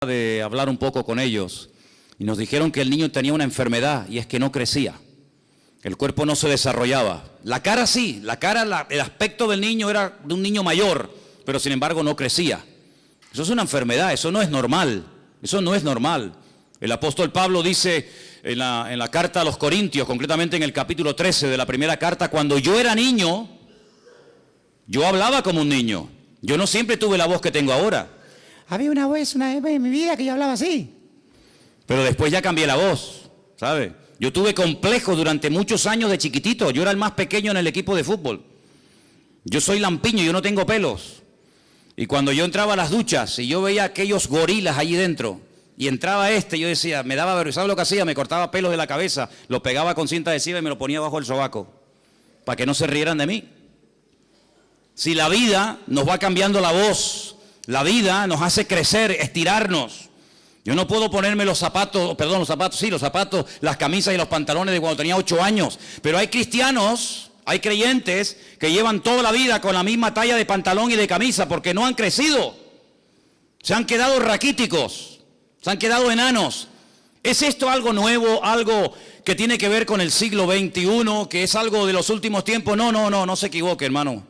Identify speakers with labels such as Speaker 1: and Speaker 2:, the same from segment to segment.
Speaker 1: de hablar un poco con ellos y nos dijeron que el niño tenía una enfermedad y es que no crecía. El cuerpo no se desarrollaba. La cara sí, el aspecto del niño era de un niño mayor, pero sin embargo no crecía. Eso es una enfermedad, eso no es normal, eso no es normal. El apóstol Pablo dice en la carta a los Corintios, concretamente en el capítulo 13 de la primera carta, cuando yo era niño, yo hablaba como un niño. Yo no siempre tuve la voz que tengo ahora.
Speaker 2: Había una vez en mi vida que yo hablaba así.
Speaker 1: Pero después ya cambié la voz, ¿sabe? Yo tuve complejos durante muchos años de chiquitito. Yo era el más pequeño en el equipo de fútbol. Yo soy lampiño, yo no tengo pelos. Y cuando yo entraba a las duchas y yo veía aquellos gorilas allí dentro, y entraba yo decía, me daba vergüenza. ¿Sabes lo que hacía? Me cortaba pelos de la cabeza, lo pegaba con cinta adhesiva y me lo ponía bajo el sobaco, para que no se rieran de mí. Si la vida nos va cambiando la voz, la vida nos hace crecer, estirarnos. Yo no puedo ponerme los zapatos, las camisas y los pantalones de cuando tenía 8 años. Pero hay cristianos, hay creyentes que llevan toda la vida con la misma talla de pantalón y de camisa porque no han crecido. Se han quedado raquíticos, se han quedado enanos. ¿Es esto algo nuevo, algo que tiene que ver con el siglo XXI, que es algo de los últimos tiempos? No se equivoque, hermano.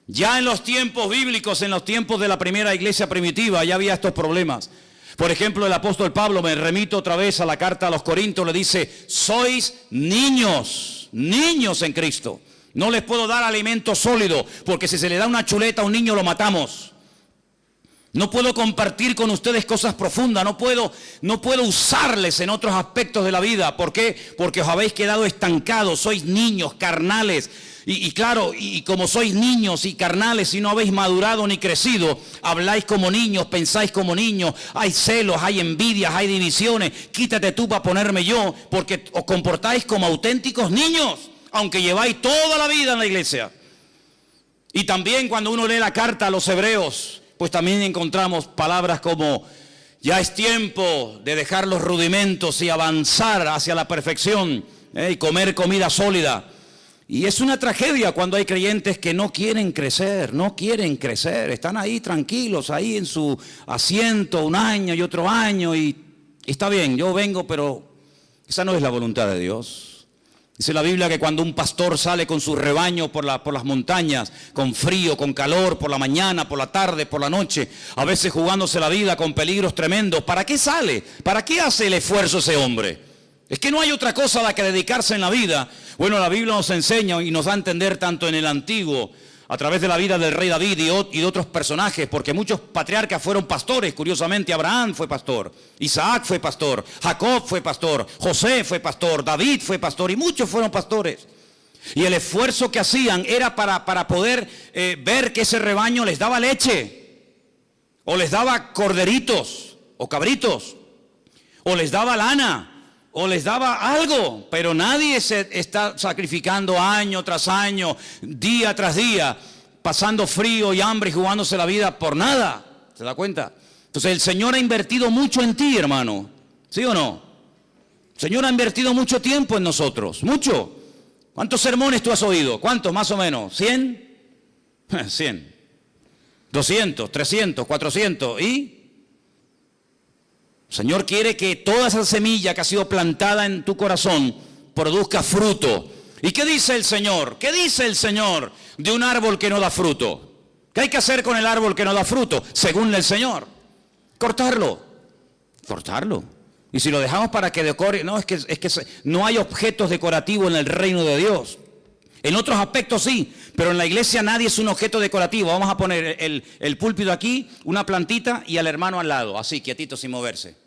Speaker 1: Ya en los tiempos bíblicos, en los tiempos de la primera iglesia primitiva, ya había estos problemas. Por ejemplo, el apóstol Pablo, me remito otra vez a la carta a los Corintios, le dice, sois niños en Cristo. No les puedo dar alimento sólido, porque si se le da una chuleta a un niño lo matamos. No puedo compartir con ustedes cosas profundas, no puedo usarles en otros aspectos de la vida. ¿Por qué? Porque os habéis quedado estancados, sois niños, carnales. Y claro, y como sois niños y carnales y no habéis madurado ni crecido, habláis como niños, pensáis como niños, hay celos, hay envidias, hay divisiones. Quítate tú para ponerme yo, porque os comportáis como auténticos niños, aunque lleváis toda la vida en la iglesia. Y también cuando uno lee la carta a los hebreos, pues también encontramos palabras como, ya es tiempo de dejar los rudimentos y avanzar hacia la perfección, y comer comida sólida. Y es una tragedia cuando hay creyentes que no quieren crecer, están ahí tranquilos, ahí en su asiento un año y otro año y está bien, yo vengo, pero esa no es la voluntad de Dios. Dice la Biblia que cuando un pastor sale con su rebaño por las montañas, con frío, con calor, por la mañana, por la tarde, por la noche, a veces jugándose la vida con peligros tremendos, ¿para qué sale? ¿Para qué hace el esfuerzo ese hombre? Es que no hay otra cosa a la que dedicarse en la vida. Bueno, la Biblia nos enseña y nos da a entender tanto en el Antiguo, a través de la vida del rey David y de otros personajes, porque muchos patriarcas fueron pastores. Curiosamente, Abraham fue pastor, Isaac fue pastor, Jacob fue pastor, José fue pastor, David fue pastor y muchos fueron pastores. Y el esfuerzo que hacían era para poder ver que ese rebaño les daba leche, o les daba corderitos o cabritos, o les daba lana, o les daba algo, pero nadie se está sacrificando año tras año, día tras día, pasando frío y hambre y jugándose la vida por nada. ¿Se da cuenta? Entonces el Señor ha invertido mucho en ti, hermano. ¿Sí o no? El Señor ha invertido mucho tiempo en nosotros, mucho. ¿Cuántos sermones tú has oído? ¿Cuántos más o menos? ¿100? 100. 200, 300, 400 y... El Señor quiere que toda esa semilla que ha sido plantada en tu corazón produzca fruto. ¿Y qué dice el Señor? ¿Qué dice el Señor de un árbol que no da fruto? ¿Qué hay que hacer con el árbol que no da fruto? Según el Señor. Cortarlo. Y si lo dejamos para que decore, no, es que no hay objetos decorativos en el reino de Dios. En otros aspectos sí, pero en la iglesia nadie es un objeto decorativo. Vamos a poner el púlpito aquí, una plantita y al hermano al lado, así, quietito, sin moverse.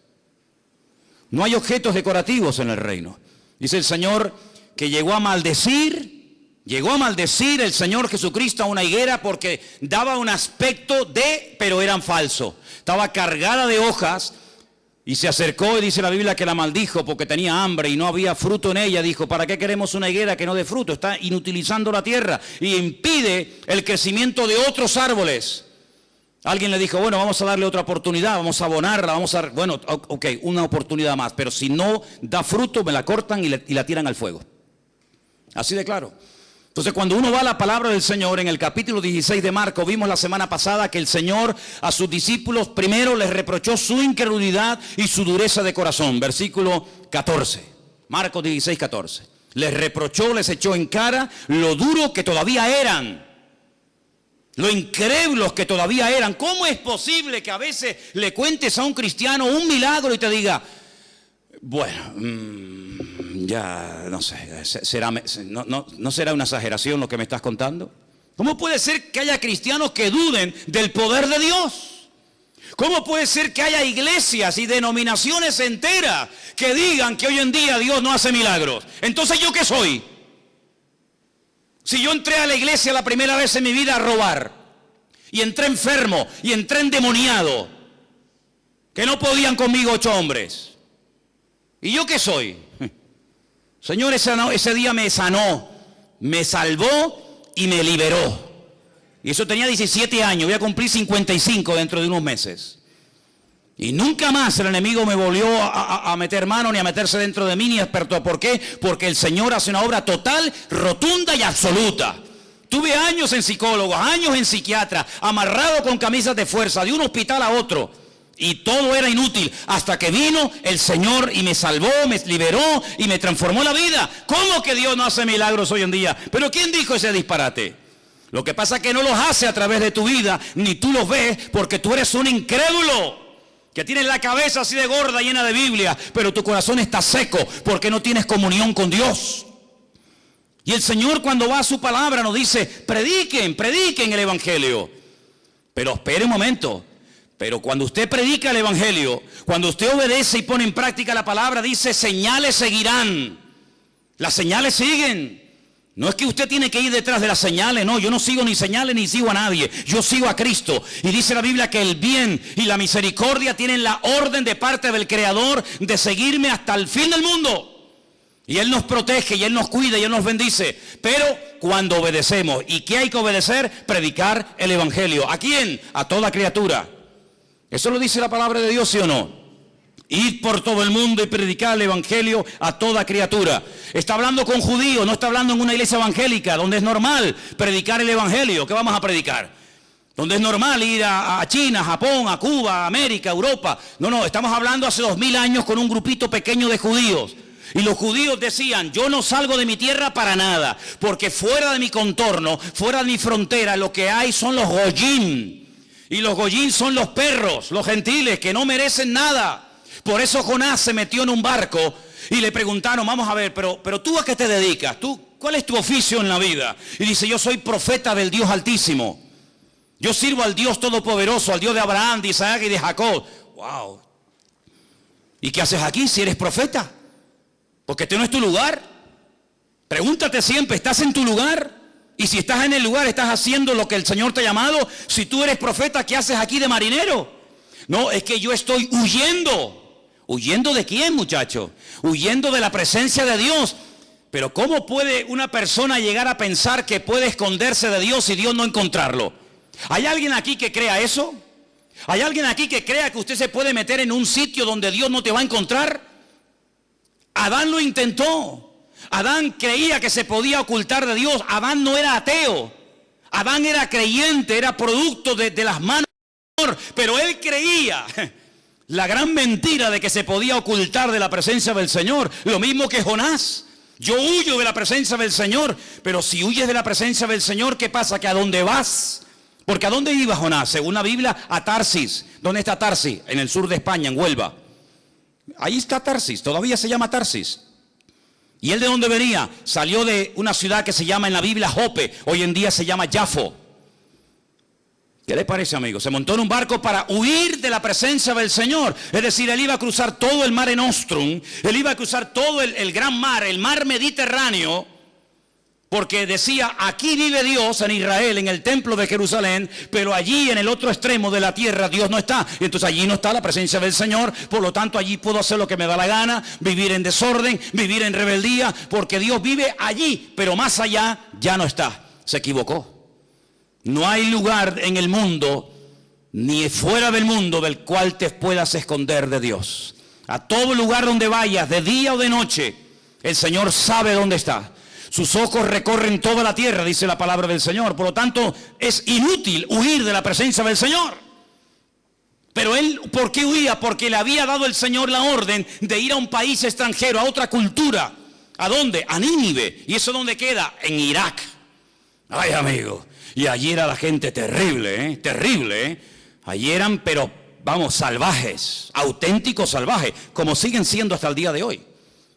Speaker 1: No hay objetos decorativos en el reino. Dice el Señor que llegó a maldecir el Señor Jesucristo a una higuera porque daba un aspecto pero eran falsos. Estaba cargada de hojas. Y se acercó y dice la Biblia que la maldijo porque tenía hambre y no había fruto en ella. Dijo, ¿para qué queremos una higuera que no dé fruto? Está inutilizando la tierra y impide el crecimiento de otros árboles. Alguien le dijo, bueno, vamos a darle otra oportunidad, vamos a abonarla, bueno, ok, una oportunidad más. Pero si no da fruto, me la cortan y la tiran al fuego. Así de claro. Entonces, cuando uno va a la palabra del Señor, en el capítulo 16 de Marcos, vimos la semana pasada que el Señor a sus discípulos primero les reprochó su incredulidad y su dureza de corazón. Versículo 14, Marcos 16, 14. Les reprochó, les echó en cara lo duro que todavía eran, lo incrédulos que todavía eran. ¿Cómo es posible que a veces le cuentes a un cristiano un milagro y te diga, bueno, ya no sé, no será una exageración lo que me estás contando? ¿Cómo puede ser que haya cristianos que duden del poder de Dios? ¿Cómo puede ser que haya iglesias y denominaciones enteras que digan que hoy en día Dios no hace milagros? Entonces, ¿yo qué soy? Si yo entré a la iglesia la primera vez en mi vida a robar, y entré enfermo, y entré endemoniado, que no podían conmigo 8 hombres. ¿Y yo qué soy? Señor, ese día me sanó, me salvó y me liberó. Y eso tenía 17 años, voy a cumplir 55 dentro de unos meses. Y nunca más el enemigo me volvió a meter mano, ni a meterse dentro de mí, ni experto. ¿Por qué? Porque el Señor hace una obra total, rotunda y absoluta. Tuve años en psicólogos, años en psiquiatra, amarrado con camisas de fuerza, de un hospital a otro. Y todo era inútil, hasta que vino el Señor y me salvó, me liberó y me transformó la vida. ¿Cómo que Dios no hace milagros hoy en día? ¿Pero quién dijo ese disparate? Lo que pasa es que no los hace a través de tu vida, ni tú los ves, porque tú eres un incrédulo. Que tienes la cabeza así de gorda, llena de Biblia, pero tu corazón está seco porque no tienes comunión con Dios. Y el Señor, cuando va a su palabra, nos dice, prediquen el Evangelio. Pero espere un momento. Pero cuando usted predica el Evangelio, cuando usted obedece y pone en práctica la palabra, dice, señales seguirán. Las señales siguen. No es que usted tiene que ir detrás de las señales, no, yo no sigo ni señales ni sigo a nadie, yo sigo a Cristo. Y dice la Biblia que el bien y la misericordia tienen la orden de parte del Creador de seguirme hasta el fin del mundo. Y Él nos protege y Él nos cuida y Él nos bendice. Pero cuando obedecemos, ¿y qué hay que obedecer? Predicar el Evangelio. ¿A quién? A toda criatura. ¿Eso lo dice la palabra de Dios, sí o no? Ir por todo el mundo y predicar el Evangelio a toda criatura. Está hablando con judíos, no está hablando en una iglesia evangélica, donde es normal predicar el Evangelio. ¿Qué vamos a predicar? Donde es normal ir a China, Japón, a Cuba, a América, a Europa. No, estamos hablando hace 2000 años con un grupito pequeño de judíos. Y los judíos decían, yo no salgo de mi tierra para nada, porque fuera de mi contorno, fuera de mi frontera, lo que hay son los goyim. Y los goyim son los perros, los gentiles, que no merecen nada. Por eso Jonás se metió en un barco y le preguntaron, vamos a ver, pero ¿tú a qué te dedicas? ¿Cuál es tu oficio en la vida? Y dice, yo soy profeta del Dios Altísimo. Yo sirvo al Dios Todopoderoso, al Dios de Abraham, de Isaac y de Jacob. ¡Wow! ¿Y qué haces aquí si eres profeta? Porque este no es tu lugar. Pregúntate siempre, ¿estás en tu lugar? Y si estás en el lugar, ¿estás haciendo lo que el Señor te ha llamado? Si tú eres profeta, ¿qué haces aquí de marinero? No, es que yo estoy huyendo. ¿Huyendo de quién, muchacho? Huyendo de la presencia de Dios. Pero ¿cómo puede una persona llegar a pensar que puede esconderse de Dios y Dios no encontrarlo? ¿Hay alguien aquí que crea eso? ¿Hay alguien aquí que crea que usted se puede meter en un sitio donde Dios no te va a encontrar? Adán lo intentó. Adán creía que se podía ocultar de Dios. Adán no era ateo. Adán era creyente, era producto de las manos del Señor. Pero él creía la gran mentira de que se podía ocultar de la presencia del Señor. Lo mismo que Jonás. Yo huyo de la presencia del Señor. Pero si huyes de la presencia del Señor, ¿qué pasa? ¿Que a dónde vas? Porque ¿a dónde iba Jonás? Según la Biblia, a Tarsis. ¿Dónde está Tarsis? En el sur de España, en Huelva. Ahí está Tarsis, todavía se llama Tarsis. ¿Y él de dónde venía? Salió de una ciudad que se llama en la Biblia Jope, hoy en día se llama Jafo. ¿Qué le parece, amigo? Se montó en un barco para huir de la presencia del Señor. Es decir, él iba a cruzar todo el Mare Nostrum, él iba a cruzar todo el gran mar, el mar Mediterráneo, porque decía, aquí vive Dios en Israel, en el templo de Jerusalén, pero allí en el otro extremo de la tierra Dios no está. Y entonces allí no está la presencia del Señor, por lo tanto allí puedo hacer lo que me da la gana, vivir en desorden, vivir en rebeldía, porque Dios vive allí, pero más allá ya no está. Se equivocó. No hay lugar en el mundo, ni fuera del mundo, del cual te puedas esconder de Dios. A todo lugar donde vayas, de día o de noche, el Señor sabe dónde está. Sus ojos recorren toda la tierra, dice la palabra del Señor. Por lo tanto, es inútil huir de la presencia del Señor. Pero él, ¿por qué huía? Porque le había dado el Señor la orden de ir a un país extranjero, a otra cultura. ¿A dónde? A Nínive. ¿Y eso dónde queda? En Irak. Ay, amigo. Y allí era la gente terrible, terrible. Allí eran, pero vamos, salvajes, auténticos salvajes, como siguen siendo hasta el día de hoy.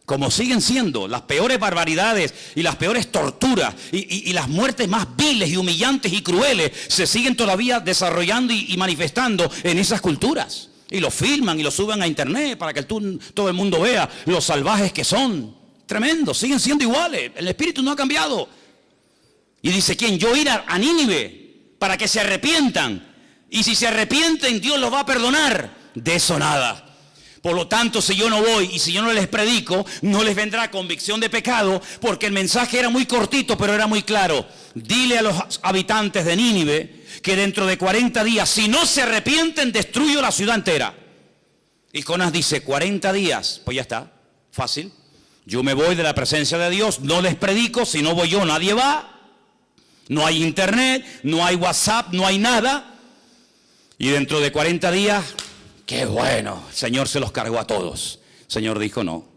Speaker 1: Como siguen siendo las peores barbaridades y las peores torturas y las muertes más viles y humillantes y crueles se siguen todavía desarrollando y manifestando en esas culturas. Y lo filman y lo suben a internet para que todo el mundo vea los salvajes que son. Tremendo, siguen siendo iguales. El espíritu no ha cambiado. Y dice, ¿quién? Yo ir a Nínive para que se arrepientan. Y si se arrepienten, Dios los va a perdonar. De eso nada. Por lo tanto, si yo no voy y si yo no les predico, no les vendrá convicción de pecado, porque el mensaje era muy cortito, pero era muy claro. Dile a los habitantes de Nínive que dentro de 40 días, si no se arrepienten, destruyo la ciudad entera. Y Jonás dice, 40 días, pues ya está, fácil. Yo me voy de la presencia de Dios, no les predico, si no voy yo, nadie va. No hay internet, no hay WhatsApp, no hay nada. Y dentro de 40 días... ¡Qué bueno! El Señor se los cargó a todos. El Señor dijo, no,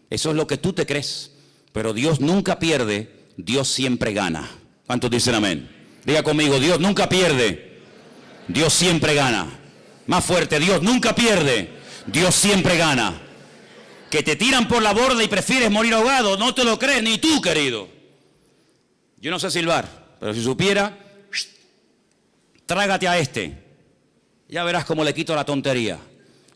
Speaker 1: eso es lo que tú te crees. Pero Dios nunca pierde, Dios siempre gana. ¿Cuántos dicen amén? Diga conmigo, Dios nunca pierde, Dios siempre gana. Más fuerte, Dios nunca pierde, Dios siempre gana. Que te tiran por la borda y prefieres morir ahogado, no te lo crees ni tú, querido. Yo no sé silbar, pero si supiera, trágate a este. Ya verás cómo le quito la tontería.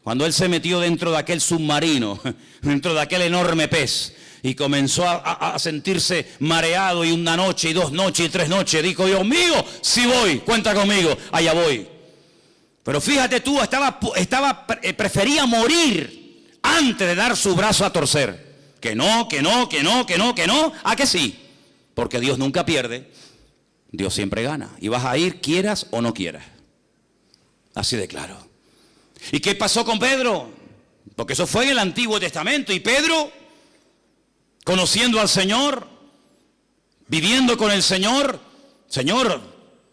Speaker 1: Cuando él se metió dentro de aquel submarino, dentro de aquel enorme pez, y comenzó a sentirse mareado, y una noche, y 2 noches, y 3 noches, dijo, Dios mío, sí voy, cuenta conmigo, allá voy. Pero fíjate tú, prefería morir antes de dar su brazo a torcer. Que no, ¿a que sí? Porque Dios nunca pierde, Dios siempre gana. Y vas a ir, quieras o no quieras. Así de claro. ¿Y qué pasó con Pedro? Porque eso fue en el Antiguo Testamento. Y Pedro, conociendo al Señor, viviendo con el Señor, Señor,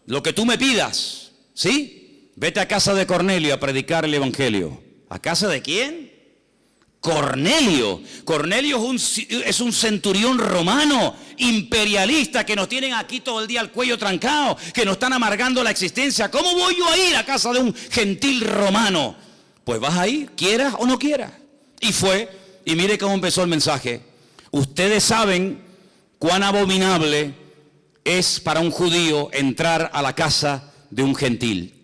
Speaker 1: lo que tú me pidas, ¿sí? Vete a casa de Cornelio a predicar el Evangelio. ¿A casa de quién? Cornelio. Cornelio es un centurión romano, imperialista, que nos tienen aquí todo el día al cuello trancado, que nos están amargando la existencia. ¿Cómo voy yo a ir a casa de un gentil romano? Pues vas a ir, quieras o no quieras. Y fue, y mire cómo empezó el mensaje. Ustedes saben cuán abominable es para un judío entrar a la casa de un gentil.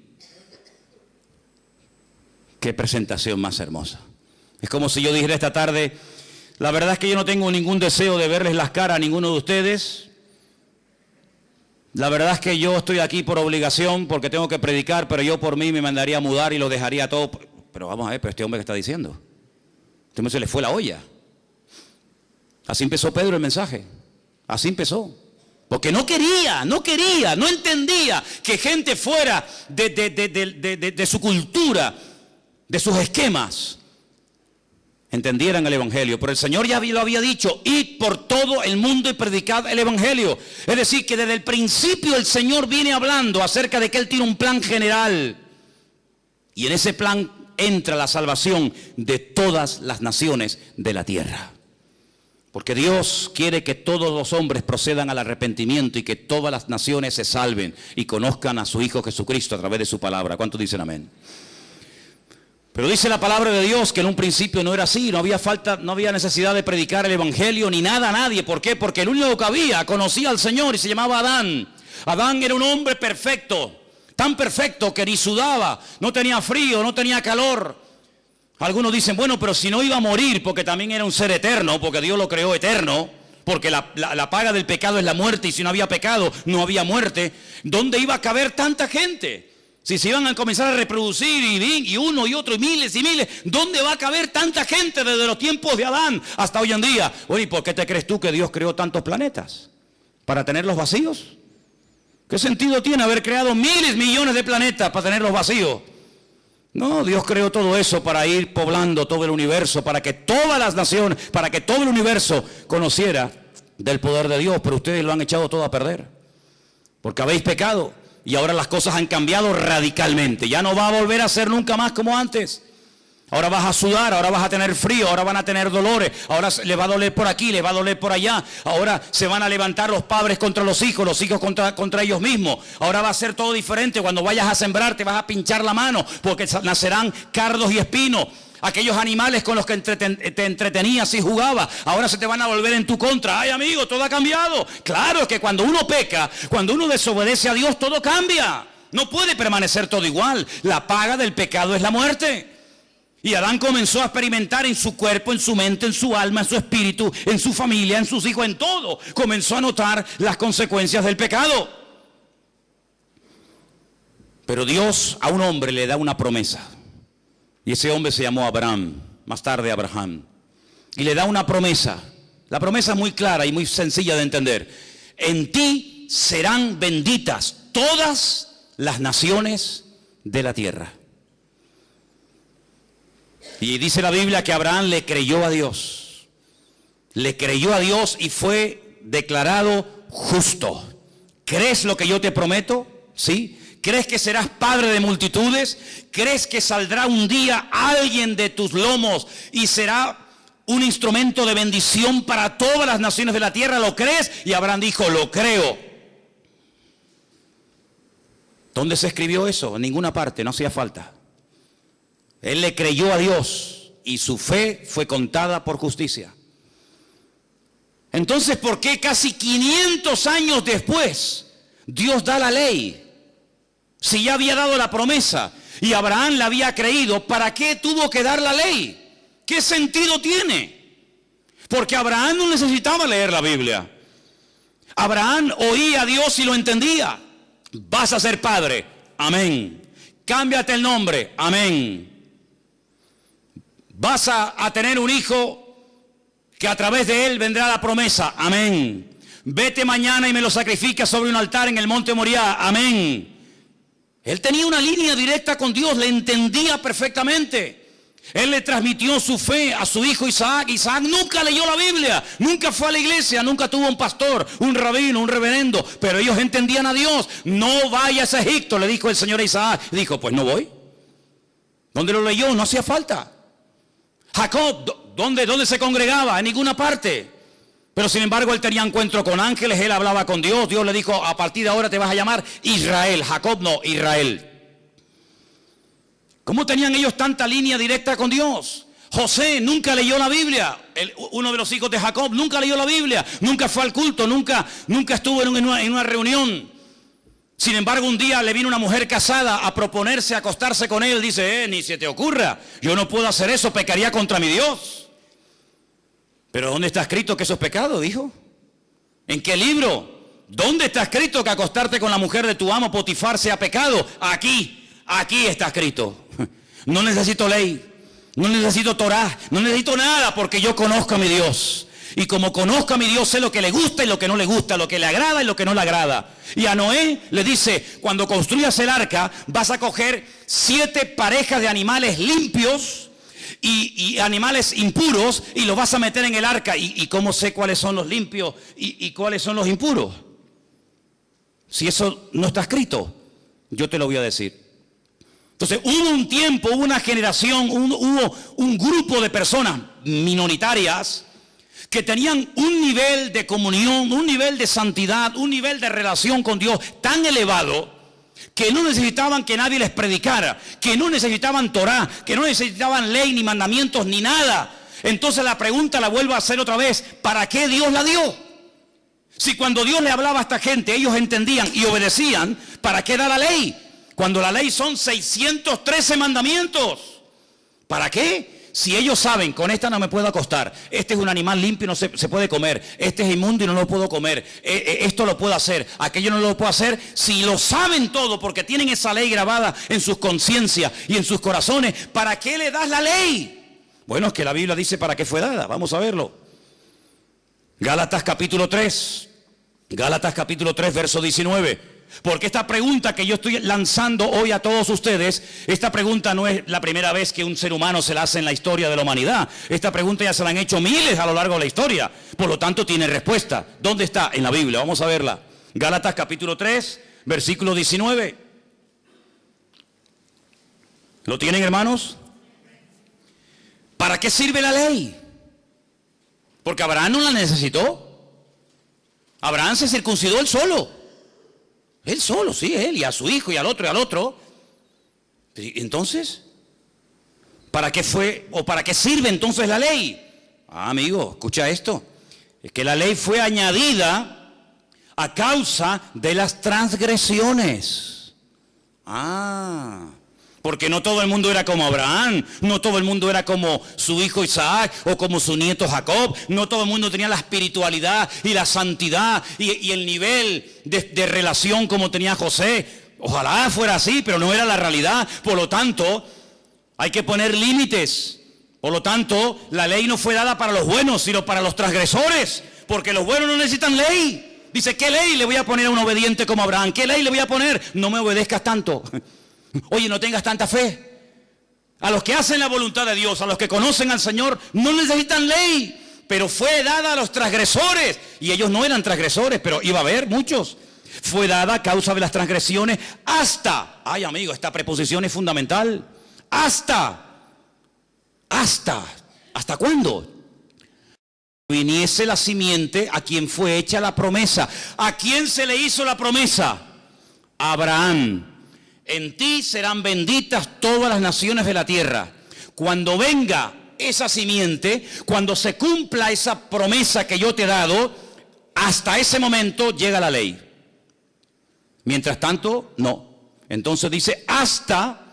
Speaker 1: Qué presentación más hermosa. Es como si yo dijera esta tarde, la verdad es que yo no tengo ningún deseo de verles las caras a ninguno de ustedes. La verdad es que yo estoy aquí por obligación, porque tengo que predicar, pero yo por mí me mandaría a mudar y lo dejaría todo. Pero vamos a ver, pero este hombre que está diciendo. Este hombre se le fue la olla. Así empezó Pedro el mensaje. Así empezó. Porque no entendía que gente fuera de su cultura, de sus esquemas, entendieran el Evangelio. Pero el Señor ya lo había dicho, id por todo el mundo y predicad el Evangelio. Es decir, que desde el principio el Señor viene hablando acerca de que Él tiene un plan general. Y en ese plan entra la salvación de todas las naciones de la tierra. Porque Dios quiere que todos los hombres procedan al arrepentimiento y que todas las naciones se salven y conozcan a su Hijo Jesucristo a través de su palabra. ¿Cuántos dicen amén? Pero dice la palabra de Dios que en un principio no era así, no había necesidad de predicar el Evangelio ni nada a nadie. ¿Por qué? Porque el único que conocía al Señor y se llamaba Adán. Adán era un hombre perfecto, tan perfecto que ni sudaba, no tenía frío, no tenía calor. Algunos dicen, bueno, pero si no iba a morir, porque también era un ser eterno, porque Dios lo creó eterno, porque la paga del pecado es la muerte, y si no había pecado, no había muerte. ¿Dónde iba a caber tanta gente? Si se iban a comenzar a reproducir y uno y otro y miles, ¿dónde va a caber tanta gente desde los tiempos de Adán hasta hoy en día? Oye, ¿por qué te crees tú que Dios creó tantos planetas? ¿Para tenerlos vacíos? ¿Qué sentido tiene haber creado miles, millones de planetas para tenerlos vacíos? No, Dios creó todo eso para ir poblando todo el universo, para que todas las naciones, para que todo el universo conociera del poder de Dios, pero ustedes lo han echado todo a perder, porque habéis pecado y ahora las cosas han cambiado radicalmente. Ya no va a volver a ser nunca más como antes. Ahora vas a sudar, ahora vas a tener frío, ahora van a tener dolores, ahora le va a doler por aquí, le va a doler por allá. Ahora se van a levantar los padres contra los hijos contra ellos mismos. Ahora va a ser todo diferente. Cuando vayas a sembrar te vas a pinchar la mano porque nacerán cardos y espinos. Aquellos animales con los que te entretenías y jugabas, ahora se te van a volver en tu contra. Ay, amigo, todo ha cambiado. Claro, es que cuando uno peca, cuando uno desobedece a Dios, todo cambia. No puede permanecer todo igual. La paga del pecado es la muerte. Y Adán comenzó a experimentar en su cuerpo, en su mente, en su alma, en su espíritu, en su familia, en sus hijos, en todo. Comenzó a notar las consecuencias del pecado. Pero Dios a un hombre le da una promesa. Y ese hombre se llamó Abraham, más tarde Abraham. Y le da una promesa. La promesa es muy clara y muy sencilla de entender. En ti serán benditas todas las naciones de la tierra. Y dice la Biblia que Abraham le creyó a Dios. Le creyó a Dios y fue declarado justo. ¿Crees lo que yo te prometo? ¿Sí? ¿Crees que serás padre de multitudes? ¿Crees que saldrá un día alguien de tus lomos y será un instrumento de bendición para todas las naciones de la tierra? ¿Lo crees? Y Abraham dijo, lo creo. ¿Dónde se escribió eso? En ninguna parte, no hacía falta. Él le creyó a Dios y su fe fue contada por justicia. Entonces, ¿por qué casi 500 años después Dios da la ley? Si ya había dado la promesa y Abraham la había creído, ¿para qué tuvo que dar la ley? ¿Qué sentido tiene? Porque Abraham no necesitaba leer la Biblia. Abraham oía a Dios y lo entendía. Vas a ser padre, amén. Cámbiate el nombre, amén. Vas a tener un hijo que a través de él vendrá la promesa, amén. Vete mañana y me lo sacrificas sobre un altar en el monte Moriah, amén. Él tenía una línea directa con Dios, le entendía perfectamente. Él le transmitió su fe a su hijo Isaac. Isaac nunca leyó la Biblia, nunca fue a la iglesia, nunca tuvo un pastor, un rabino, un reverendo, pero ellos entendían a Dios. No vayas a Egipto, le dijo el Señor a Isaac. Dijo, pues no voy. ¿Dónde lo leyó? No hacía falta. Jacob, ¿dónde se congregaba? En ninguna parte. Pero sin embargo él tenía encuentro con ángeles, él hablaba con Dios. Dios le dijo, a partir de ahora te vas a llamar Israel. Jacob no, Israel. ¿Cómo tenían ellos tanta línea directa con Dios? José nunca leyó la Biblia. Uno de los hijos de Jacob nunca leyó la Biblia. Nunca fue al culto, nunca estuvo en una reunión. Sin embargo, un día le vino una mujer casada a proponerse acostarse con él. Dice, ni se te ocurra, yo no puedo hacer eso, pecaría contra mi Dios. Pero ¿dónde está escrito que eso es pecado? Dijo. ¿En qué libro? ¿Dónde está escrito que acostarte con la mujer de tu amo Potifar sea pecado? Aquí está escrito. No necesito ley, no necesito Torah, no necesito nada porque yo conozco a mi Dios. Y como conozco a mi Dios, sé lo que le gusta y lo que no le gusta, lo que le agrada y lo que no le agrada. Y a Noé le dice, cuando construyas el arca, vas a coger 7 parejas de animales limpios y animales impuros y los vas a meter en el arca. ¿Y cómo sé cuáles son los limpios y cuáles son los impuros? Si eso no está escrito, yo te lo voy a decir. Entonces hubo un tiempo, hubo una generación, hubo un grupo de personas minoritarias que tenían un nivel de comunión, un nivel de santidad, un nivel de relación con Dios tan elevado que no necesitaban que nadie les predicara, que no necesitaban Torah, que no necesitaban ley ni mandamientos ni nada. Entonces la pregunta la vuelvo a hacer otra vez, ¿para qué Dios la dio? Si cuando Dios le hablaba a esta gente ellos entendían y obedecían, ¿para qué da la ley? Cuando la ley son 613 mandamientos. ¿Para qué? Si ellos saben, con esta no me puedo acostar, este es un animal limpio y no se puede comer, este es inmundo y no lo puedo comer, esto lo puedo hacer, aquello no lo puedo hacer. Si lo saben todo porque tienen esa ley grabada en sus conciencias y en sus corazones, ¿para qué le das la ley? Bueno, es que la Biblia dice para qué fue dada, vamos a verlo. Gálatas capítulo 3, verso 19. Porque esta pregunta que yo estoy lanzando hoy a todos ustedes, esta pregunta no es la primera vez que un ser humano se la hace en la historia de la humanidad. Esta pregunta ya se la han hecho miles a lo largo de la historia. Por lo tanto, tiene respuesta. ¿Dónde está? En la Biblia. Vamos a verla. Gálatas capítulo 3, versículo 19. ¿Lo tienen, hermanos? ¿Para qué sirve la ley? Porque Abraham no la necesitó. Abraham se circuncidó él solo. Él solo, sí, él, y a su hijo, y al otro, y al otro. Entonces, ¿para qué fue, o para qué sirve entonces la ley? Amigo, escucha esto. Es que la ley fue añadida a causa de las transgresiones. Porque no todo el mundo era como Abraham, no todo el mundo era como su hijo Isaac o como su nieto Jacob, no todo el mundo tenía la espiritualidad y la santidad y el nivel de relación como tenía José. Ojalá fuera así, pero no era la realidad. Por lo tanto, hay que poner límites. Por lo tanto, la ley no fue dada para los buenos, sino para los transgresores, porque los buenos no necesitan ley. Dice, ¿qué ley le voy a poner a un obediente como Abraham? ¿Qué ley le voy a poner? No me obedezcas tanto. Oye, no tengas tanta fe. A los que hacen la voluntad de Dios, a los que conocen al Señor, no necesitan ley, pero fue dada a los transgresores. Y ellos no eran transgresores, pero iba a haber muchos. Fue dada a causa de las transgresiones hasta, ay amigo, esta preposición es fundamental. ¿Hasta cuándo? Viniese la simiente a quien fue hecha la promesa. ¿A quién se le hizo la promesa? A Abraham. En ti serán benditas todas las naciones de la tierra. Cuando venga esa simiente, cuando se cumpla esa promesa que yo te he dado, hasta ese momento llega la ley. Mientras tanto, no. Entonces dice, hasta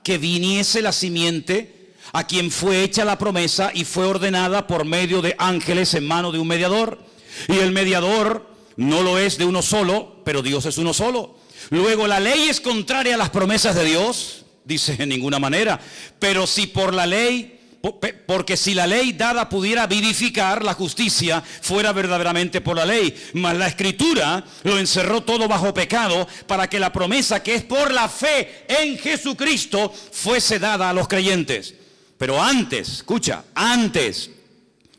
Speaker 1: que viniese la simiente a quien fue hecha la promesa y fue ordenada por medio de ángeles en mano de un mediador. Y el mediador no lo es de uno solo, pero Dios es uno solo. Luego, ¿la ley es contraria a las promesas de Dios? Dice, en ninguna manera. Pero si por la ley, porque si la ley dada pudiera vivificar, la justicia fuera verdaderamente por la ley. Mas la Escritura lo encerró todo bajo pecado, para que la promesa que es por la fe en Jesucristo fuese dada a los creyentes. Pero antes, escucha, antes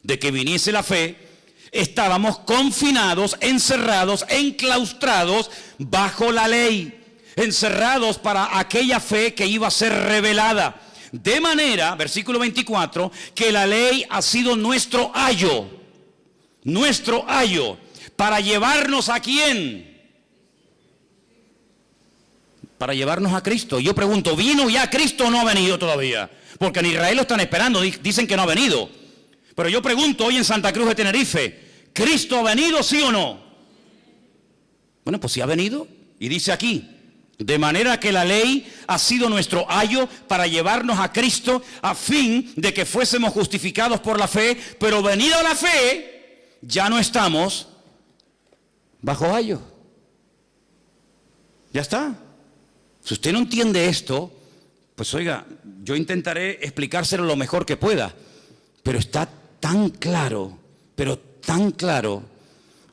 Speaker 1: de que viniese la fe, estábamos confinados, encerrados, enclaustrados bajo la ley, encerrados para aquella fe que iba a ser revelada. De manera, versículo 24, que la ley ha sido nuestro ayo, para llevarnos ¿a quién? Para llevarnos a Cristo. Yo pregunto, ¿vino ya Cristo o no ha venido todavía? Porque en Israel lo están esperando, dicen que no ha venido. Pero yo pregunto hoy en Santa Cruz de Tenerife, ¿Cristo ha venido, sí o no? Bueno, pues sí ha venido. Y dice aquí, de manera que la ley ha sido nuestro ayo para llevarnos a Cristo, a fin de que fuésemos justificados por la fe, pero venida la fe, ya no estamos bajo ayo. Ya está. Si usted no entiende esto, pues oiga, yo intentaré explicárselo lo mejor que pueda, pero está tan claro, pero tan claro.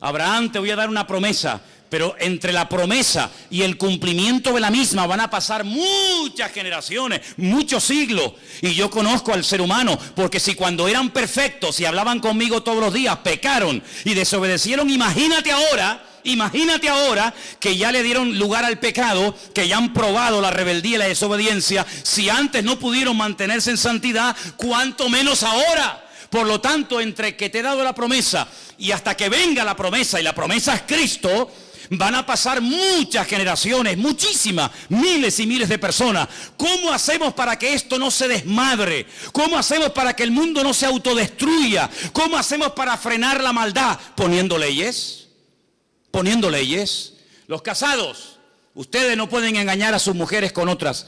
Speaker 1: Abraham, te voy a dar una promesa, pero entre la promesa y el cumplimiento de la misma van a pasar muchas generaciones, muchos siglos. Y yo conozco al ser humano, porque si cuando eran perfectos y hablaban conmigo todos los días, pecaron y desobedecieron, imagínate ahora que ya le dieron lugar al pecado, que ya han probado la rebeldía y la desobediencia. Si antes no pudieron mantenerse en santidad, ¿cuánto menos ahora? Por lo tanto, entre que te he dado la promesa y hasta que venga la promesa, y la promesa es Cristo, van a pasar muchas generaciones, muchísimas, miles y miles de personas. ¿Cómo hacemos para que esto no se desmadre? ¿Cómo hacemos para que el mundo no se autodestruya? ¿Cómo hacemos para frenar la maldad? Poniendo leyes. Los casados, ustedes no pueden engañar a sus mujeres con otras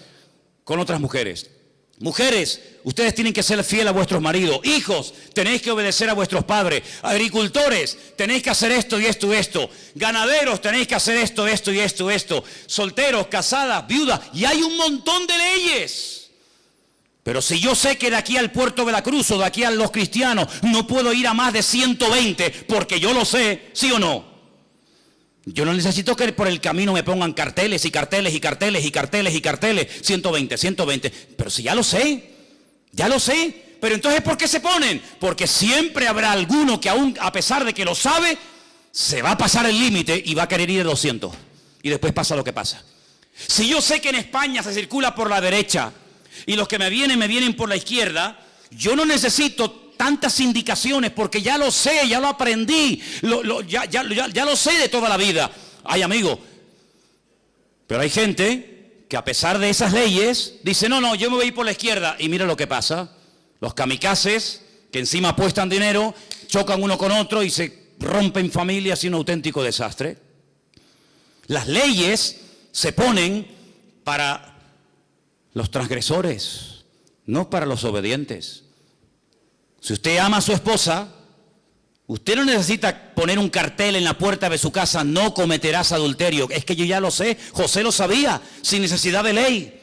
Speaker 1: mujeres. Mujeres, ustedes tienen que ser fieles a vuestros maridos. Hijos, tenéis que obedecer a vuestros padres. Agricultores, tenéis que hacer esto y esto y esto. Ganaderos, tenéis que hacer esto y esto. Solteros, casadas, viudas. Y hay un montón de leyes. Pero si yo sé que de aquí al Puerto de la Cruz o de aquí a los cristianos no puedo ir a más de 120, porque yo lo sé, ¿sí o no? Yo no necesito que por el camino me pongan carteles y carteles y carteles y carteles y carteles. 120, 120. Pero si ya lo sé. Ya lo sé. Pero entonces, ¿por qué se ponen? Porque siempre habrá alguno que aún, a pesar de que lo sabe, se va a pasar el límite y va a querer ir de 200. Y después pasa lo que pasa. Si yo sé que en España se circula por la derecha y los que me vienen por la izquierda, yo no necesito tantas indicaciones porque ya lo sé, ya lo aprendí, ya lo sé de toda la vida. Ay, amigo, pero hay gente que a pesar de esas leyes dice, no, yo me voy a ir por la izquierda. Y mira lo que pasa, los kamikazes que encima apuestan dinero, chocan uno con otro y se rompen familias y un auténtico desastre. Las leyes se ponen para los transgresores, no para los obedientes. Si usted ama a su esposa, usted no necesita poner un cartel en la puerta de su casa, no cometerás adulterio. Es que yo ya lo sé, José lo sabía, sin necesidad de ley.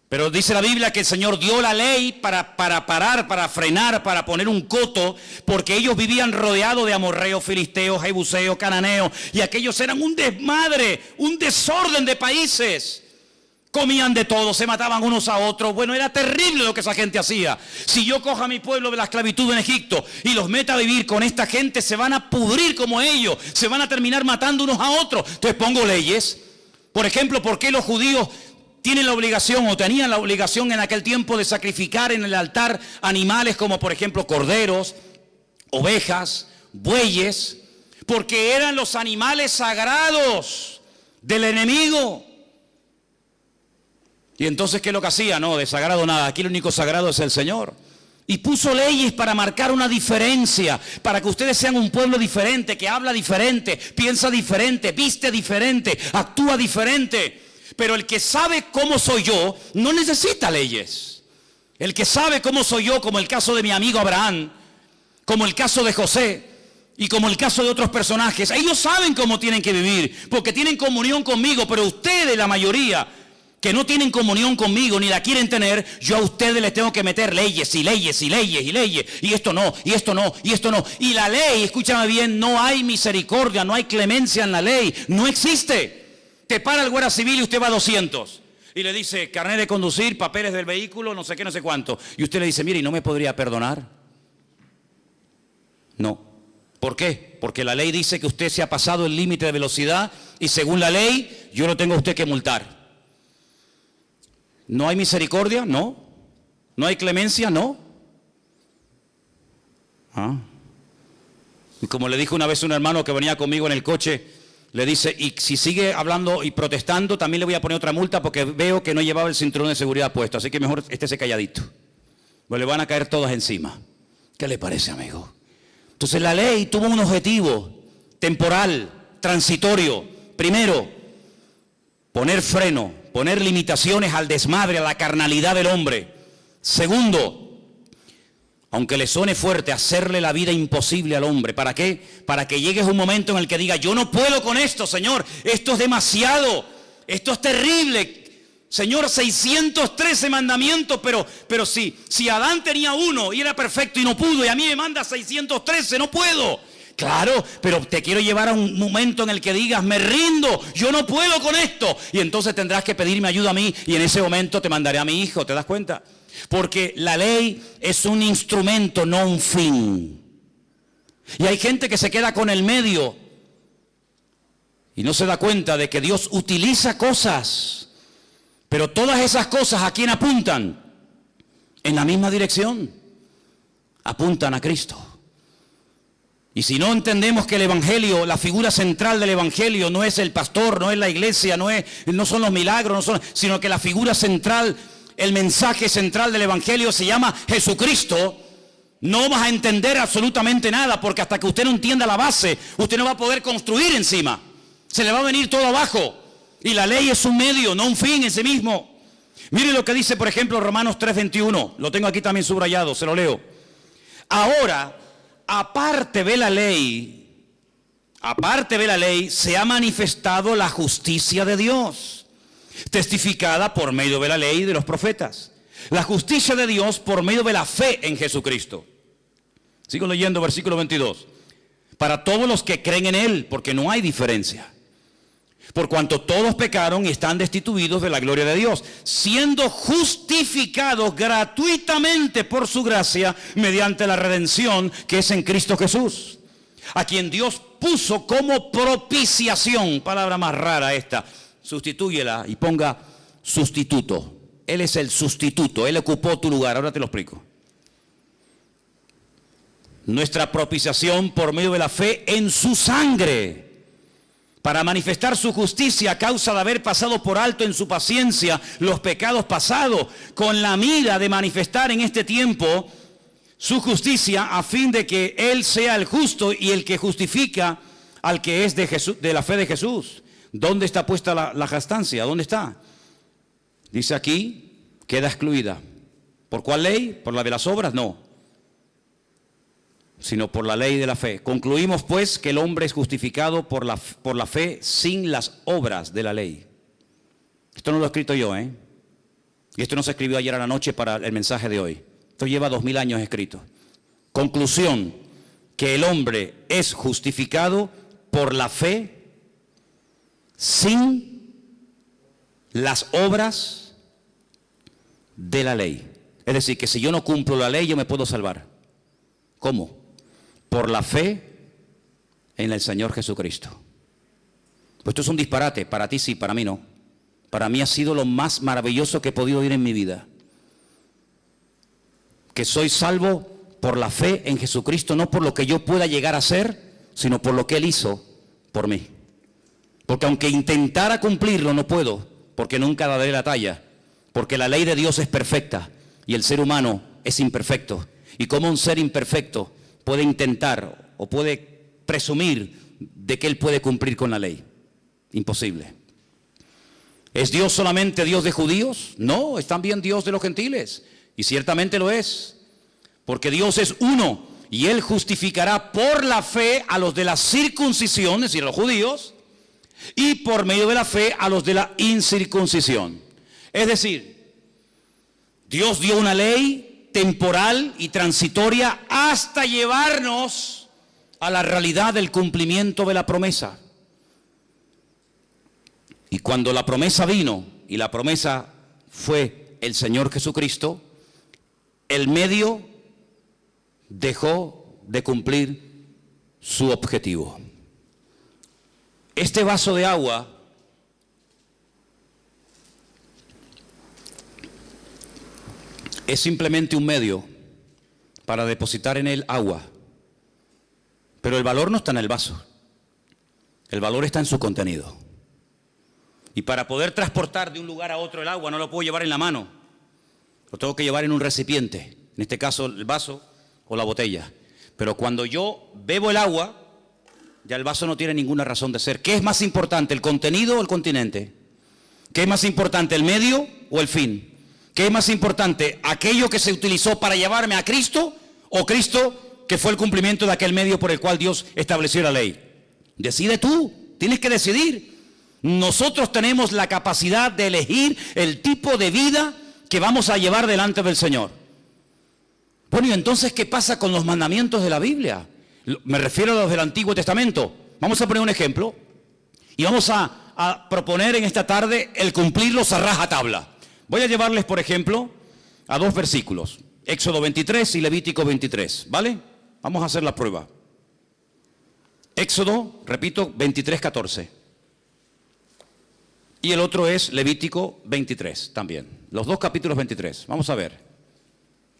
Speaker 1: Pero dice la Biblia que el Señor dio la ley para parar, para frenar, para poner un coto, porque ellos vivían rodeados de amorreos, filisteos, jebuseos, cananeos, y aquellos eran un desmadre, un desorden de países. Comían de todo, se mataban unos a otros. Bueno, era terrible lo que esa gente hacía. Si yo cojo a mi pueblo de la esclavitud en Egipto y los meta a vivir con esta gente, se van a pudrir como ellos, se van a terminar matando unos a otros. Entonces pongo leyes. Por ejemplo, ¿por qué los judíos tienen la obligación o tenían la obligación en aquel tiempo de sacrificar en el altar animales como por ejemplo corderos, ovejas, bueyes? Porque eran los animales sagrados del enemigo. Y entonces, ¿qué es lo que hacía? No, de sagrado nada. Aquí el único sagrado es el Señor. Y puso leyes para marcar una diferencia, para que ustedes sean un pueblo diferente, que habla diferente, piensa diferente, viste diferente, actúa diferente. Pero el que sabe cómo soy yo, no necesita leyes. El que sabe cómo soy yo, como el caso de mi amigo Abraham, como el caso de José, y como el caso de otros personajes, ellos saben cómo tienen que vivir, porque tienen comunión conmigo, pero ustedes, la mayoría, que no tienen comunión conmigo ni la quieren tener, yo a ustedes les tengo que meter leyes y leyes y leyes y leyes, y esto no, y esto no, y esto no. Y la ley, escúchame bien, no hay misericordia, no hay clemencia en la ley, no existe. Te para el guardia civil y usted va a 200 y le dice carnet de conducir, papeles del vehículo, no sé qué, no sé cuánto, y usted le dice, mire, ¿y no me podría perdonar? No. ¿Por qué? Porque la ley dice que usted se ha pasado el límite de velocidad y según la ley yo lo tengo a usted que multar. ¿No hay misericordia? No. ¿No hay clemencia? No. Y como le dijo una vez un hermano que venía conmigo en el coche, le dice, y si sigue hablando y protestando, también le voy a poner otra multa porque veo que no llevaba el cinturón de seguridad puesto, así que mejor estése calladito. Pues le van a caer todas encima. ¿Qué le parece, amigo? Entonces la ley tuvo un objetivo temporal, transitorio. Primero, poner freno, poner limitaciones al desmadre, a la carnalidad del hombre. Segundo, aunque le suene fuerte, hacerle la vida imposible al hombre. ¿Para qué? Para que llegue un momento en el que diga, yo no puedo con esto, Señor, esto es demasiado, esto es terrible. Señor, 613 mandamientos, pero si Adán tenía uno y era perfecto y no pudo, y a mí me manda 613, no puedo. Claro, pero te quiero llevar a un momento en el que digas, me rindo, yo no puedo con esto. Y entonces tendrás que pedirme ayuda a mí y en ese momento te mandaré a mi hijo, ¿te das cuenta? Porque la ley es un instrumento, no un fin. Y hay gente que se queda con el medio y no se da cuenta de que Dios utiliza cosas, pero todas esas cosas, ¿a quién apuntan? En la misma dirección, apuntan a Cristo. Y si no entendemos que el Evangelio, la figura central del Evangelio no es el pastor, no es la iglesia, no son los milagros, sino que la figura central, el mensaje central del Evangelio se llama Jesucristo, no vas a entender absolutamente nada, porque hasta que usted no entienda la base, usted no va a poder construir encima. Se le va a venir todo abajo. Y la ley es un medio, no un fin en sí mismo. Mire lo que dice, por ejemplo, Romanos 3:21. Lo tengo aquí también subrayado, se lo leo. Ahora, aparte de la ley, se ha manifestado la justicia de Dios, testificada por medio de la ley y de los profetas. La justicia de Dios por medio de la fe en Jesucristo. Sigo leyendo versículo 22. Para todos los que creen en Él, porque no hay diferencia. Por cuanto todos pecaron y están destituidos de la gloria de Dios, siendo justificados gratuitamente por su gracia mediante la redención que es en Cristo Jesús, a quien Dios puso como propiciación, palabra más rara esta, sustitúyela y ponga sustituto. Él es el sustituto, Él ocupó tu lugar, ahora te lo explico. Nuestra propiciación por medio de la fe en su sangre, para manifestar su justicia a causa de haber pasado por alto en su paciencia los pecados pasados, con la mira de manifestar en este tiempo su justicia, a fin de que Él sea el justo y el que justifica al que es de Jesús, de la fe de Jesús. ¿Dónde está puesta la jactancia? ¿Dónde está? Dice aquí, queda excluida. ¿Por cuál ley? ¿Por la de las obras? No, sino por la ley de la fe. Concluimos pues que el hombre es justificado por la fe sin las obras de la ley. Esto no lo he escrito yo, Y esto no se escribió ayer a la noche para el mensaje de hoy. Esto lleva 2000 años escrito. Conclusión, que el hombre es justificado por la fe sin las obras de la ley. Es decir, que si yo no cumplo la ley, yo me puedo salvar. ¿Cómo? Por la fe en el Señor Jesucristo. Pues esto es un disparate, para ti sí, para mí no. Para mí ha sido lo más maravilloso que he podido oír en mi vida. Que soy salvo por la fe en Jesucristo, no por lo que yo pueda llegar a ser, sino por lo que Él hizo por mí. Porque aunque intentara cumplirlo, no puedo, porque nunca daré la talla. Porque la ley de Dios es perfecta y el ser humano es imperfecto. Y como un ser imperfecto puede intentar o puede presumir de que él puede cumplir con la ley. Imposible. ¿Es Dios solamente Dios de judíos? No, es también Dios de los gentiles. Y ciertamente lo es. Porque Dios es uno y Él justificará por la fe a los de la circuncisión, es decir, a los judíos, y por medio de la fe a los de la incircuncisión. Es decir, Dios dio una ley temporal y transitoria hasta llevarnos a la realidad del cumplimiento de la promesa. Y cuando la promesa vino, y la promesa fue el Señor Jesucristo, el medio dejó de cumplir su objetivo. Este vaso de agua es simplemente un medio para depositar en él agua. Pero el valor no está en el vaso. El valor está en su contenido. Y para poder transportar de un lugar a otro el agua, no lo puedo llevar en la mano. Lo tengo que llevar en un recipiente. En este caso, el vaso o la botella. Pero cuando yo bebo el agua, ya el vaso no tiene ninguna razón de ser. ¿Qué es más importante, el contenido o el continente? ¿Qué es más importante, el medio o el fin? ¿Qué es más importante, aquello que se utilizó para llevarme a Cristo o Cristo que fue el cumplimiento de aquel medio por el cual Dios estableció la ley? Decide tú, tienes que decidir. Nosotros tenemos la capacidad de elegir el tipo de vida que vamos a llevar delante del Señor. Bueno, y entonces, ¿qué pasa con los mandamientos de la Biblia? Me refiero a los del Antiguo Testamento. Vamos a poner un ejemplo y vamos a proponer en esta tarde el cumplirlos a rajatabla. Voy a llevarles, por ejemplo, a dos versículos, Éxodo 23 y Levítico 23, ¿vale? Vamos a hacer la prueba. Éxodo, repito, 23, 14. Y el otro es Levítico 23 también. Los dos capítulos 23. Vamos a ver.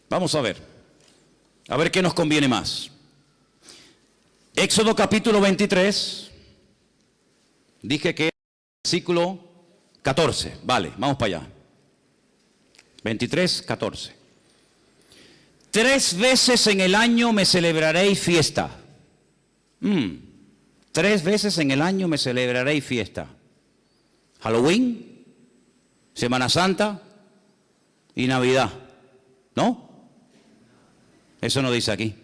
Speaker 1: Vamos a ver. A ver qué nos conviene más. Éxodo capítulo 23. Dije que es versículo 14. Vale, vamos para allá. 23, 14. 3 veces en el año me celebraréis fiesta. 3 veces en el año me celebraréis fiesta. Halloween, Semana Santa y Navidad. ¿No? Eso no dice aquí.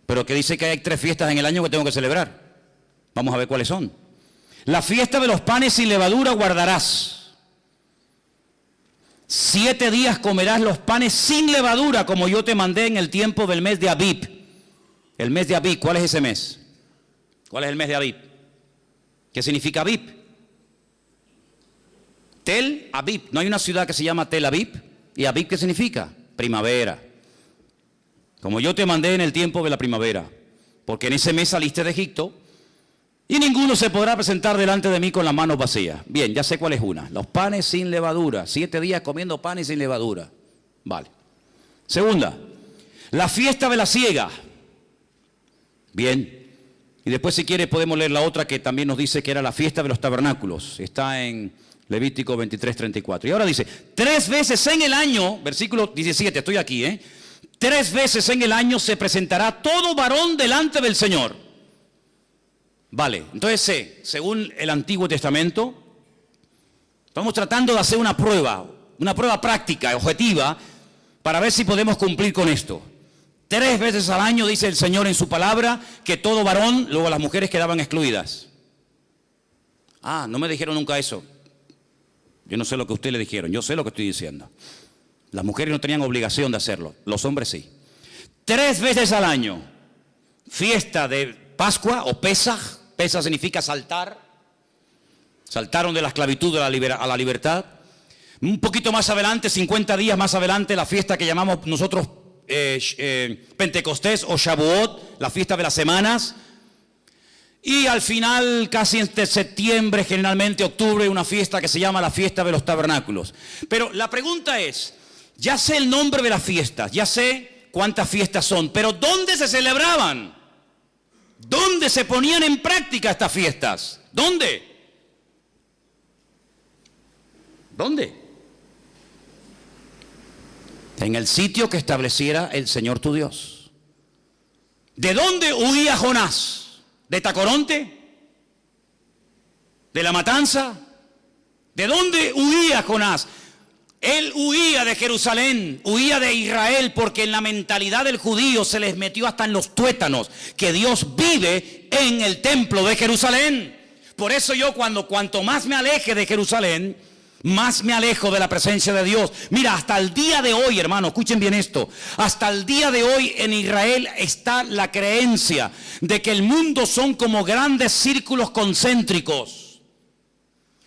Speaker 1: Pero que dice que hay 3 fiestas en el año que tengo que celebrar. Vamos a ver cuáles son. La fiesta de los panes sin levadura guardarás. 7 días comerás los panes sin levadura, como yo te mandé en el tiempo del mes de Abib. El mes de Abib, ¿cuál es ese mes? ¿Cuál es el mes de Abib? ¿Qué significa Abib? Tel Aviv. ¿No hay una ciudad que se llama Tel Aviv? ¿Y Aviv qué significa? Primavera. Como yo te mandé en el tiempo de la primavera. Porque en ese mes saliste de Egipto y ninguno se podrá presentar delante de mí con las manos vacías. Bien, ya sé cuál es una. Los panes sin levadura. 7 días comiendo panes sin levadura. Vale. Segunda, la fiesta de la siega. Bien. Y después, si quiere, podemos leer la otra que también nos dice que era la fiesta de los tabernáculos. Está en Levítico 23:34. Y ahora dice, 3 veces en el año, versículo 17, estoy aquí, 3 veces en el año se presentará todo varón delante del Señor. Vale, entonces según el Antiguo Testamento, estamos tratando de hacer una prueba práctica, objetiva, para ver si podemos cumplir con esto. 3 veces al año dice el Señor en su palabra que todo varón, luego las mujeres quedaban excluidas. Ah, no me dijeron nunca eso. Yo no sé lo que ustedes le dijeron, yo sé lo que estoy diciendo. Las mujeres no tenían obligación de hacerlo, los hombres sí. 3 veces al año, fiesta de Pascua o Pesaj. Pesaj significa saltar. Saltaron de la esclavitud a la libertad. Un poquito más adelante, 50 días más adelante, la fiesta que llamamos nosotros Pentecostés o Shavuot, la fiesta de las semanas. Y al final, casi entre septiembre, generalmente octubre, una fiesta que se llama la fiesta de los tabernáculos. Pero la pregunta es, ya sé el nombre de las fiestas, ya sé cuántas fiestas son, pero ¿dónde se celebraban? ¿Dónde se ponían en práctica estas fiestas? ¿Dónde? ¿Dónde? En el sitio que estableciera el Señor tu Dios. ¿De dónde huía Jonás? ¿De Tacoronte? ¿De la matanza? ¿De dónde huía Jonás? Él huía de Jerusalén, huía de Israel, porque en la mentalidad del judío se les metió hasta en los tuétanos que Dios vive en el templo de Jerusalén. Por eso yo cuanto más me aleje de Jerusalén, más me alejo de la presencia de Dios. Mira, hasta el día de hoy, hermano, escuchen bien esto. Hasta el día de hoy en Israel está la creencia de que el mundo son como grandes círculos concéntricos.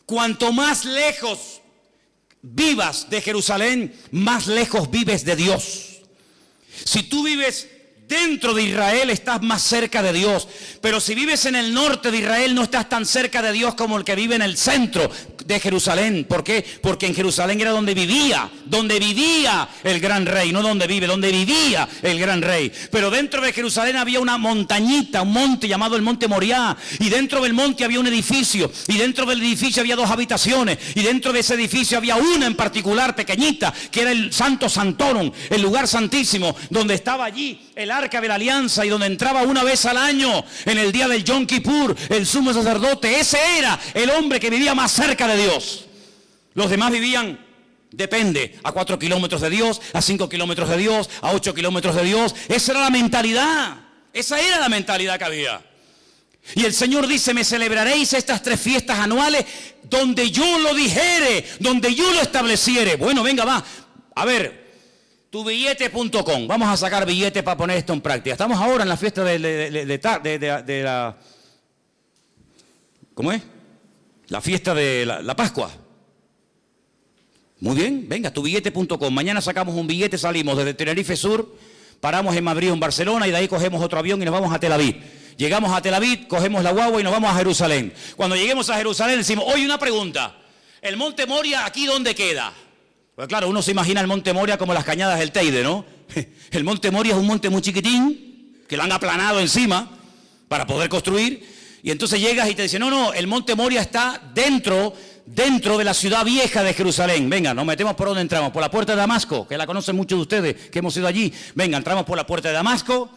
Speaker 1: Cuanto más lejos vivas de Jerusalén, más lejos vives de Dios. Si tú vives dentro de Israel, estás más cerca de Dios. Pero si vives en el norte de Israel, no estás tan cerca de Dios como el que vive en el centro de Jerusalén. ¿Por qué? Porque en Jerusalén era donde vivía el gran rey, no donde vivía el gran rey. Pero dentro de Jerusalén había una montañita, un monte llamado el Monte Moriah, y dentro del monte había un edificio, y dentro del edificio había 2 habitaciones, y dentro de ese edificio había una en particular pequeñita, que era el Santo Santorum, el lugar santísimo, donde estaba allí el Arca de la Alianza, y donde entraba una vez al año, en el día del Yom Kippur, el sumo sacerdote. Ese era el hombre que vivía más cerca de Dios. Los demás vivían, depende, a 4 kilómetros de Dios, a 5 kilómetros de Dios, a 8 kilómetros de Dios. Esa era la mentalidad. Esa era la mentalidad que había. Y el Señor dice, me celebraréis estas 3 fiestas anuales donde yo lo dijere, donde yo lo estableciere. Bueno, venga, va. A ver, tubillete.com. Vamos a sacar billetes para poner esto en práctica. Estamos ahora en la fiesta de la... ¿Cómo es? La fiesta de la Pascua. Muy bien, venga, tubillete.com. Mañana sacamos un billete, salimos desde Tenerife Sur, paramos en Madrid o en Barcelona y de ahí cogemos otro avión y nos vamos a Tel Aviv. Llegamos a Tel Aviv, cogemos la guagua y nos vamos a Jerusalén. Cuando lleguemos a Jerusalén decimos, oye, una pregunta. ¿El Monte Moria aquí dónde queda? Pues claro, uno se imagina el Monte Moria como las cañadas del Teide, ¿no? El Monte Moria es un monte muy chiquitín, que lo han aplanado encima para poder construir. Y entonces llegas y te dicen, no, el Monte Moria está dentro de la ciudad vieja de Jerusalén. Venga, nos metemos por donde entramos, por la puerta de Damasco, que la conocen muchos de ustedes, que hemos ido allí. Venga, entramos por la puerta de Damasco,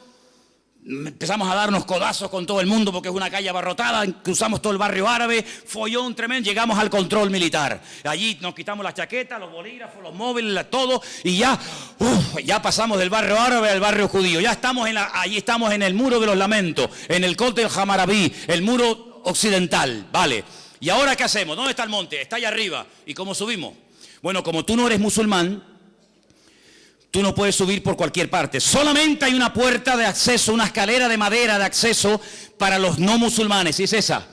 Speaker 1: empezamos a darnos codazos con todo el mundo porque es una calle abarrotada, cruzamos todo el barrio árabe, follón tremendo, llegamos al control militar. Allí nos quitamos las chaquetas, los bolígrafos, los móviles, todo, y ya pasamos del barrio árabe al barrio judío. Ya estamos allí estamos en el muro de los lamentos, en el Kotel Hammurabi, el muro occidental, ¿vale? ¿Y ahora qué hacemos? ¿Dónde está el monte? Está allá arriba. ¿Y cómo subimos? Bueno, como tú no eres musulmán, tú no puedes subir por cualquier parte. Solamente hay una puerta de acceso, una escalera de madera de acceso para los no musulmanes, y es esa.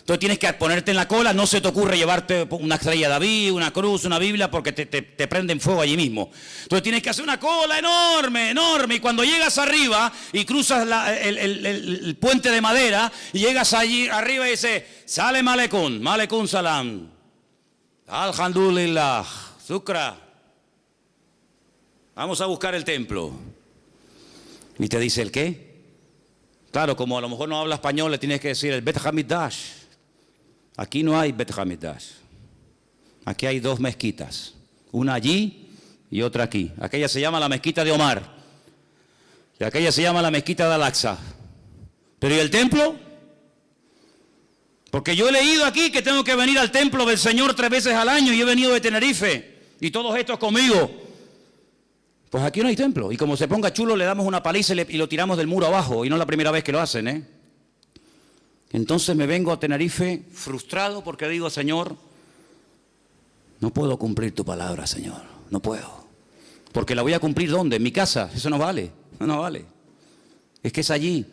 Speaker 1: Entonces tienes que ponerte en la cola, no se te ocurre llevarte una estrella de David, una cruz, una Biblia, porque te prenden fuego allí mismo. Entonces tienes que hacer una cola enorme, enorme, y cuando llegas arriba y cruzas el puente de madera, y llegas allí arriba y dices, sale Malekun, Malekun Salam, Alhamdulillah, Zukra, vamos a buscar el templo. Y te dice, ¿el qué? Claro, como a lo mejor no habla español, le tienes que decir el Bet Hamidash. Aquí no hay Bet Hamidash. Aquí hay 2 mezquitas. Una allí y otra aquí. Aquella se llama la mezquita de Omar. Y aquella se llama la mezquita de Al-Aqsa. Pero ¿y el templo? Porque yo he leído aquí que tengo que venir al templo del Señor 3 veces al año y he venido de Tenerife. Y todos estos conmigo. Pues aquí no hay templo. Y como se ponga chulo, le damos una paliza y lo tiramos del muro abajo. Y no es la primera vez que lo hacen, ¿eh? Entonces me vengo a Tenerife frustrado porque digo, Señor, no puedo cumplir tu palabra, Señor. No puedo. Porque la voy a cumplir ¿dónde? En mi casa. Eso no vale. No vale. Es que es allí.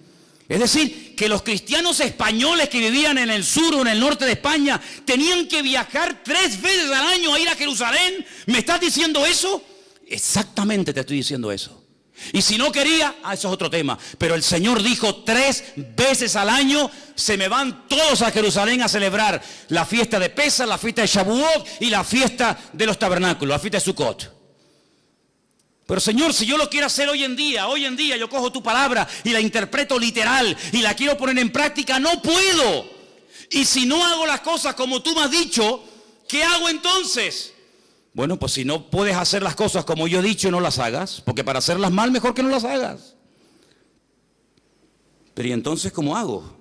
Speaker 1: Es decir, que los cristianos españoles que vivían en el sur o en el norte de España tenían que viajar 3 veces al año a ir a Jerusalén. ¿Me estás diciendo eso? Exactamente te estoy diciendo eso. Y si no quería, eso es otro tema. Pero el Señor dijo 3 veces al año se me van todos a Jerusalén a celebrar la fiesta de Pesach, la fiesta de Shavuot y la fiesta de los tabernáculos, la fiesta de Sukkot. Pero Señor, si yo lo quiero hacer hoy en día yo cojo tu palabra y la interpreto literal y la quiero poner en práctica, no puedo. Y si no hago las cosas como tú me has dicho, ¿qué hago entonces? Bueno, pues si no puedes hacer las cosas como yo he dicho, no las hagas. Porque para hacerlas mal, mejor que no las hagas. Pero ¿y entonces cómo hago?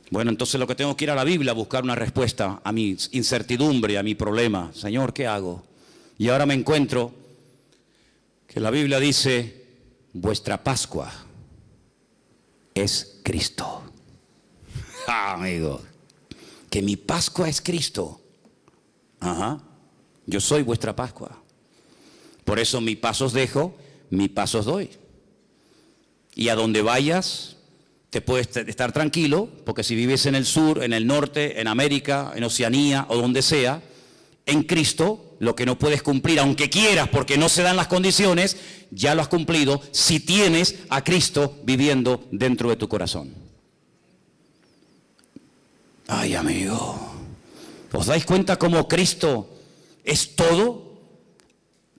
Speaker 1: Bueno, entonces lo que tengo que ir a la Biblia a buscar una respuesta a mi incertidumbre, a mi problema. Señor, ¿qué hago? Y ahora me encuentro que la Biblia dice, vuestra Pascua es Cristo. Amigo, que mi Pascua es Cristo. Ajá. Yo soy vuestra Pascua. Por eso mi paz os dejo, mi paz os doy. Y a donde vayas, te puedes estar tranquilo, porque si vives en el sur, en el norte, en América, en Oceanía o donde sea, en Cristo, lo que no puedes cumplir, aunque quieras, porque no se dan las condiciones, ya lo has cumplido si tienes a Cristo viviendo dentro de tu corazón. Ay, amigo, ¿os dais cuenta cómo Cristo es todo?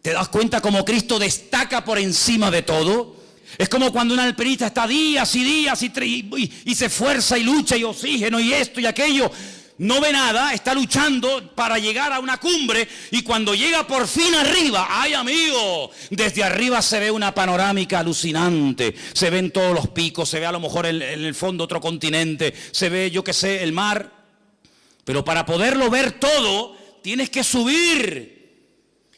Speaker 1: ¿Te das cuenta cómo Cristo destaca por encima de todo? Es como cuando un alpinista está días y días y se esfuerza y lucha y oxígeno y esto y aquello. No ve nada, está luchando para llegar a una cumbre y cuando llega por fin arriba, ¡ay, amigo! Desde arriba se ve una panorámica alucinante, se ven todos los picos, se ve a lo mejor en el fondo otro continente, se ve, yo qué sé, el mar. Pero para poderlo ver todo, tienes que subir.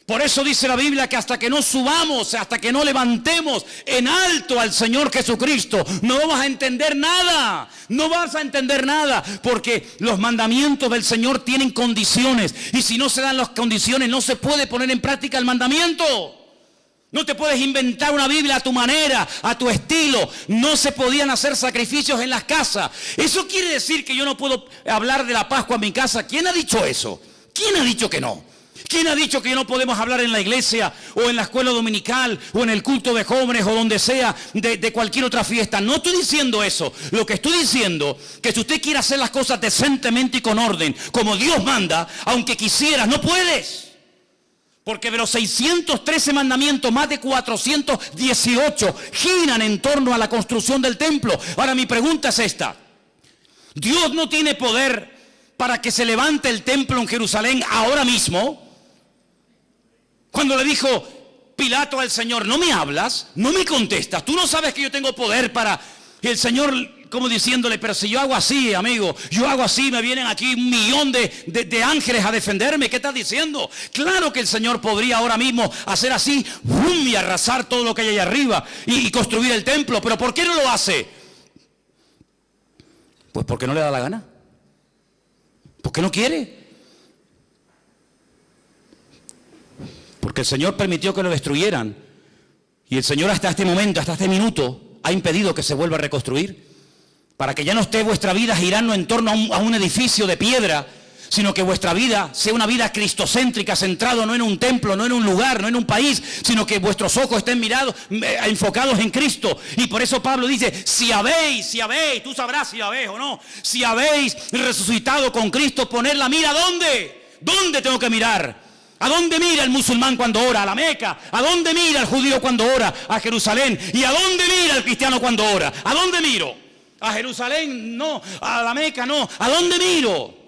Speaker 1: Por eso dice la Biblia que hasta que no subamos, hasta que no levantemos en alto al Señor Jesucristo, no vamos a entender nada. No vas a entender nada, porque los mandamientos del Señor tienen condiciones. Y si no se dan las condiciones, no se puede poner en práctica el mandamiento. No te puedes inventar una Biblia a tu manera, a tu estilo. No se podían hacer sacrificios en las casas. Eso quiere decir que yo no puedo hablar de la Pascua en mi casa. ¿Quién ha dicho eso? ¿Quién ha dicho que no? ¿Quién ha dicho que no podemos hablar en la iglesia o en la escuela dominical o en el culto de jóvenes o donde sea de cualquier otra fiesta? No estoy diciendo eso. Lo que estoy diciendo que si usted quiere hacer las cosas decentemente y con orden, como Dios manda, aunque quisieras, no puedes. Porque de los 613 mandamientos, más de 418 giran en torno a la construcción del templo. Ahora mi pregunta es esta. ¿Dios no tiene poder para que se levante el templo en Jerusalén ahora mismo? Cuando le dijo Pilato al Señor, ¿no me hablas? ¿No me contestas? ¿Tú no sabes que yo tengo poder para...? Y el Señor como diciéndole, pero si yo hago así, amigo, yo hago así, me vienen aquí 1.000.000 de ángeles a defenderme. ¿Qué estás diciendo? Claro que el Señor podría ahora mismo hacer así, ¡bum!, y arrasar todo lo que hay allá arriba y construir el templo. ¿Pero por qué no lo hace? Pues porque no le da la gana. ¿Por qué no quiere? Porque el Señor permitió que lo destruyeran. Y el Señor hasta este momento, hasta este minuto, ha impedido que se vuelva a reconstruir. para que ya no esté vuestra vida girando en torno a un edificio de piedra, sino que vuestra vida sea una vida cristocéntrica, centrado no en un templo, no en un lugar, no en un país, sino que vuestros ojos estén enfocados en Cristo. Y por eso Pablo dice, si habéis, tú sabrás si habéis o no, si habéis resucitado con Cristo, poner la mira ¿dónde? ¿Dónde tengo que mirar? ¿A dónde mira el musulmán cuando ora? A la Meca. ¿A dónde mira el judío cuando ora? A Jerusalén. ¿Y a dónde mira el cristiano cuando ora? ¿A dónde miro? ¿A Jerusalén? No. ¿A la Meca? No. ¿A dónde miro?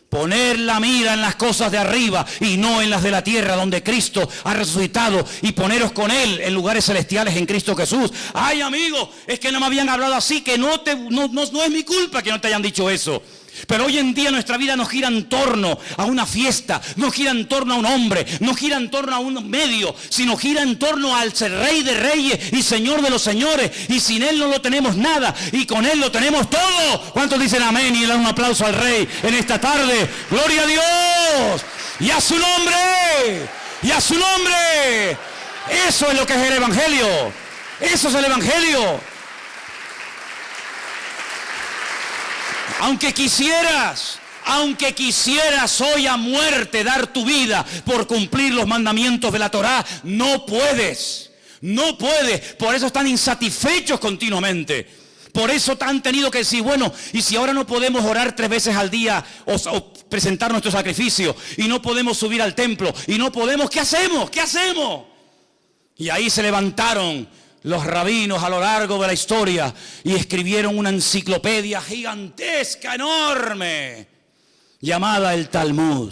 Speaker 1: Poner la mira en las cosas de arriba y no en las de la tierra, donde Cristo ha resucitado, y poneros con Él en lugares celestiales en Cristo Jesús. Ay, amigo, es que no me habían hablado así, que no es mi culpa que no te hayan dicho eso. Pero hoy en día nuestra vida no gira en torno a una fiesta, no gira en torno a un hombre, no gira en torno a un medio, sino gira en torno al Rey de Reyes y Señor de los Señores. Y sin Él no lo tenemos nada, y con Él lo tenemos todo. ¿Cuántos dicen amén y le dan un aplauso al Rey en esta tarde? ¡Gloria a Dios! ¡Y a su nombre! ¡Y a su nombre! Eso es lo que es el Evangelio. Eso es el Evangelio. Aunque quisieras hoy a muerte dar tu vida por cumplir los mandamientos de la Torá, no puedes. No puedes. Por eso están insatisfechos continuamente. Por eso han tenido que decir, bueno, y si ahora no podemos orar 3 veces al día o presentar nuestro sacrificio, y no podemos subir al templo, y no podemos, ¿qué hacemos? ¿Qué hacemos? Y ahí se levantaron los rabinos a lo largo de la historia y escribieron una enciclopedia gigantesca, enorme, llamada el Talmud.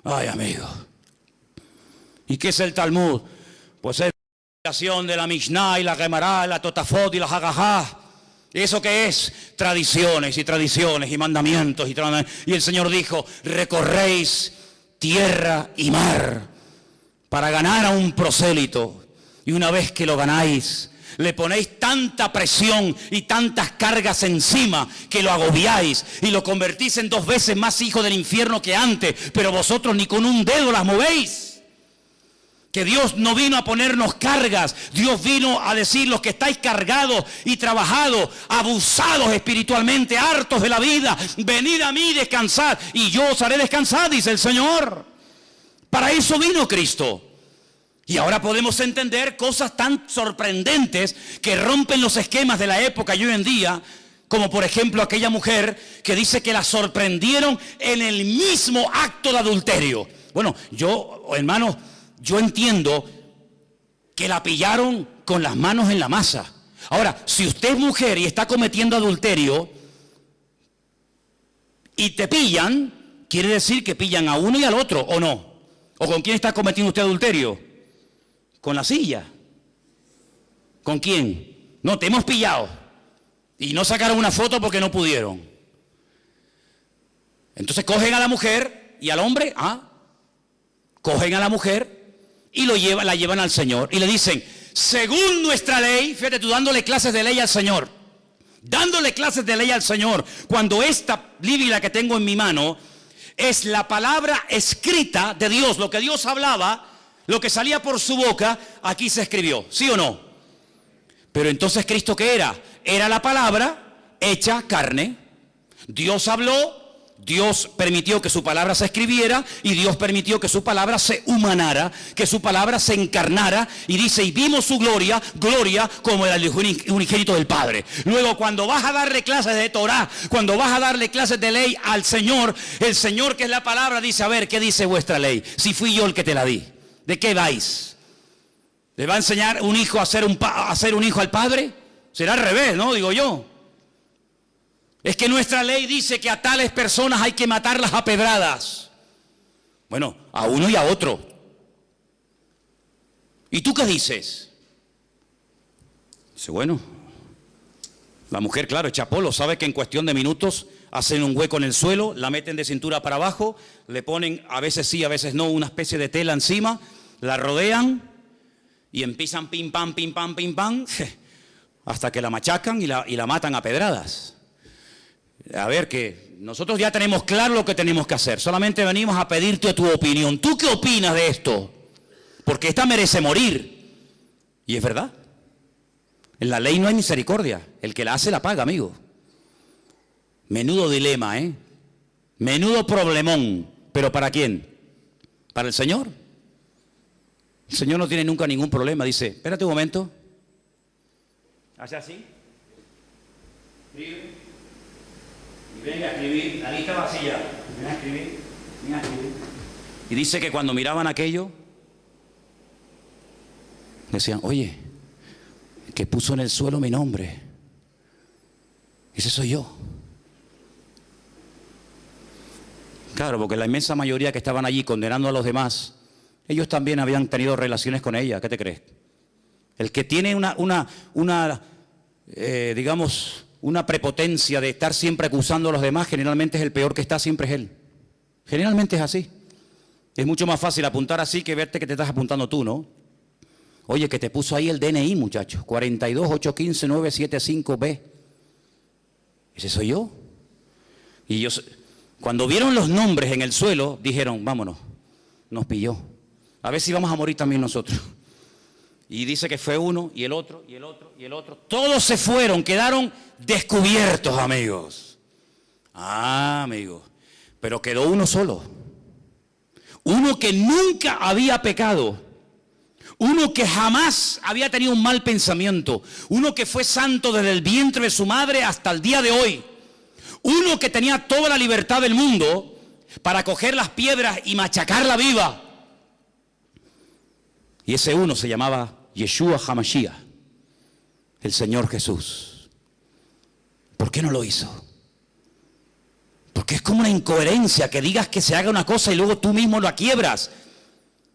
Speaker 1: Ay, amigo. ¿Y qué es el Talmud? Pues es la creación de la Mishnah y la Gemara, la Totafot y la Hagahá. ¿Eso qué es? Tradiciones y mandamientos. Y el Señor dijo, recorréis tierra y mar para ganar a un prosélito. Y una vez que lo ganáis, le ponéis tanta presión y tantas cargas encima que lo agobiáis y lo convertís en 2 veces más hijo del infierno que antes, pero vosotros ni con un dedo las movéis. Que Dios no vino a ponernos cargas, Dios vino a decir, los que estáis cargados y trabajados, abusados espiritualmente, hartos de la vida, venid a mí y descansad, y yo os haré descansar, dice el Señor. Para eso vino Cristo. Y ahora podemos entender cosas tan sorprendentes que rompen los esquemas de la época y hoy en día, como por ejemplo aquella mujer que dice que la sorprendieron en el mismo acto de adulterio. Bueno, hermanos, yo entiendo que la pillaron con las manos en la masa. Ahora, si usted es mujer y está cometiendo adulterio y te pillan, quiere decir que pillan a uno y al otro, ¿o no? ¿O con quién está cometiendo usted adulterio? Con la silla. ¿Con quién? No, te hemos pillado. Y no sacaron una foto porque no pudieron. Entonces cogen a la mujer y al hombre, cogen a la mujer y la llevan al Señor. Y le dicen, según nuestra ley, fíjate tú dándole clases de ley al Señor. Dándole clases de ley al Señor. Cuando esta Biblia que tengo en mi mano es la palabra escrita de Dios, lo que Dios hablaba, lo que salía por su boca, aquí se escribió, ¿sí o no? Pero entonces Cristo, ¿qué era? Era la palabra hecha carne. Dios habló, Dios permitió que su palabra se escribiera y Dios permitió que su palabra se humanara, que su palabra se encarnara, y dice, y vimos su gloria como el unigénito del Padre. Luego, cuando vas a darle clases de Torah, cuando vas a darle clases de ley al Señor, el Señor, que es la palabra, dice, a ver, ¿qué dice vuestra ley? Si fui yo el que te la di. ¿De qué vais? ¿Le va a enseñar un hijo a ser un hijo al padre? Será al revés, ¿no? Digo yo. Es que nuestra ley dice que a tales personas hay que matarlas a pedradas. Bueno, a uno y a otro. ¿Y tú qué dices? Dice, bueno, la mujer, claro, echa polo, sabe que en cuestión de minutos hacen un hueco en el suelo, la meten de cintura para abajo, le ponen, a veces sí, a veces no, una especie de tela encima, la rodean y empiezan pim pam, hasta que la machacan y la matan a pedradas. A ver, que nosotros ya tenemos claro lo que tenemos que hacer, solamente venimos a pedirte tu opinión. ¿Tú qué opinas de esto? Porque esta merece morir. Y es verdad. En la ley no hay misericordia, el que la hace la paga, amigo. Menudo dilema, ¿eh? Menudo problemón. ¿Pero para quién? ¿Para el Señor? El Señor no tiene nunca ningún problema. Dice, espérate un momento. Hace así. Escribe. Y venga a escribir. La lista vacía. Ven a escribir. Ven a escribir. Y dice que cuando miraban aquello, decían, oye, que puso en el suelo mi nombre. Ese soy yo. Claro, porque la inmensa mayoría que estaban allí condenando a los demás, ellos también habían tenido relaciones con ella. ¿Qué te crees? El que tiene digamos, una prepotencia de estar siempre acusando a los demás, generalmente es el peor que está, siempre es él. Generalmente es así. Es mucho más fácil apuntar así que verte que te estás apuntando tú, ¿no? Oye, que te puso ahí el DNI, muchachos, 42815-975B. Ese soy yo. Y ellos, cuando vieron los nombres en el suelo, dijeron, vámonos, nos pilló. A ver si vamos a morir también nosotros. Y dice que fue uno, y el otro, y el otro, y el otro. Todos se fueron, quedaron descubiertos, amigos. Ah, amigos. Pero quedó uno solo. Uno que nunca había pecado. Uno que jamás había tenido un mal pensamiento. Uno que fue santo desde el vientre de su madre hasta el día de hoy. Uno que tenía toda la libertad del mundo para coger las piedras y machacarla viva. Y ese uno se llamaba Yeshua HaMashiach, el Señor Jesús. ¿Por qué no lo hizo? Porque es como una incoherencia que digas que se haga una cosa y luego tú mismo la quiebras.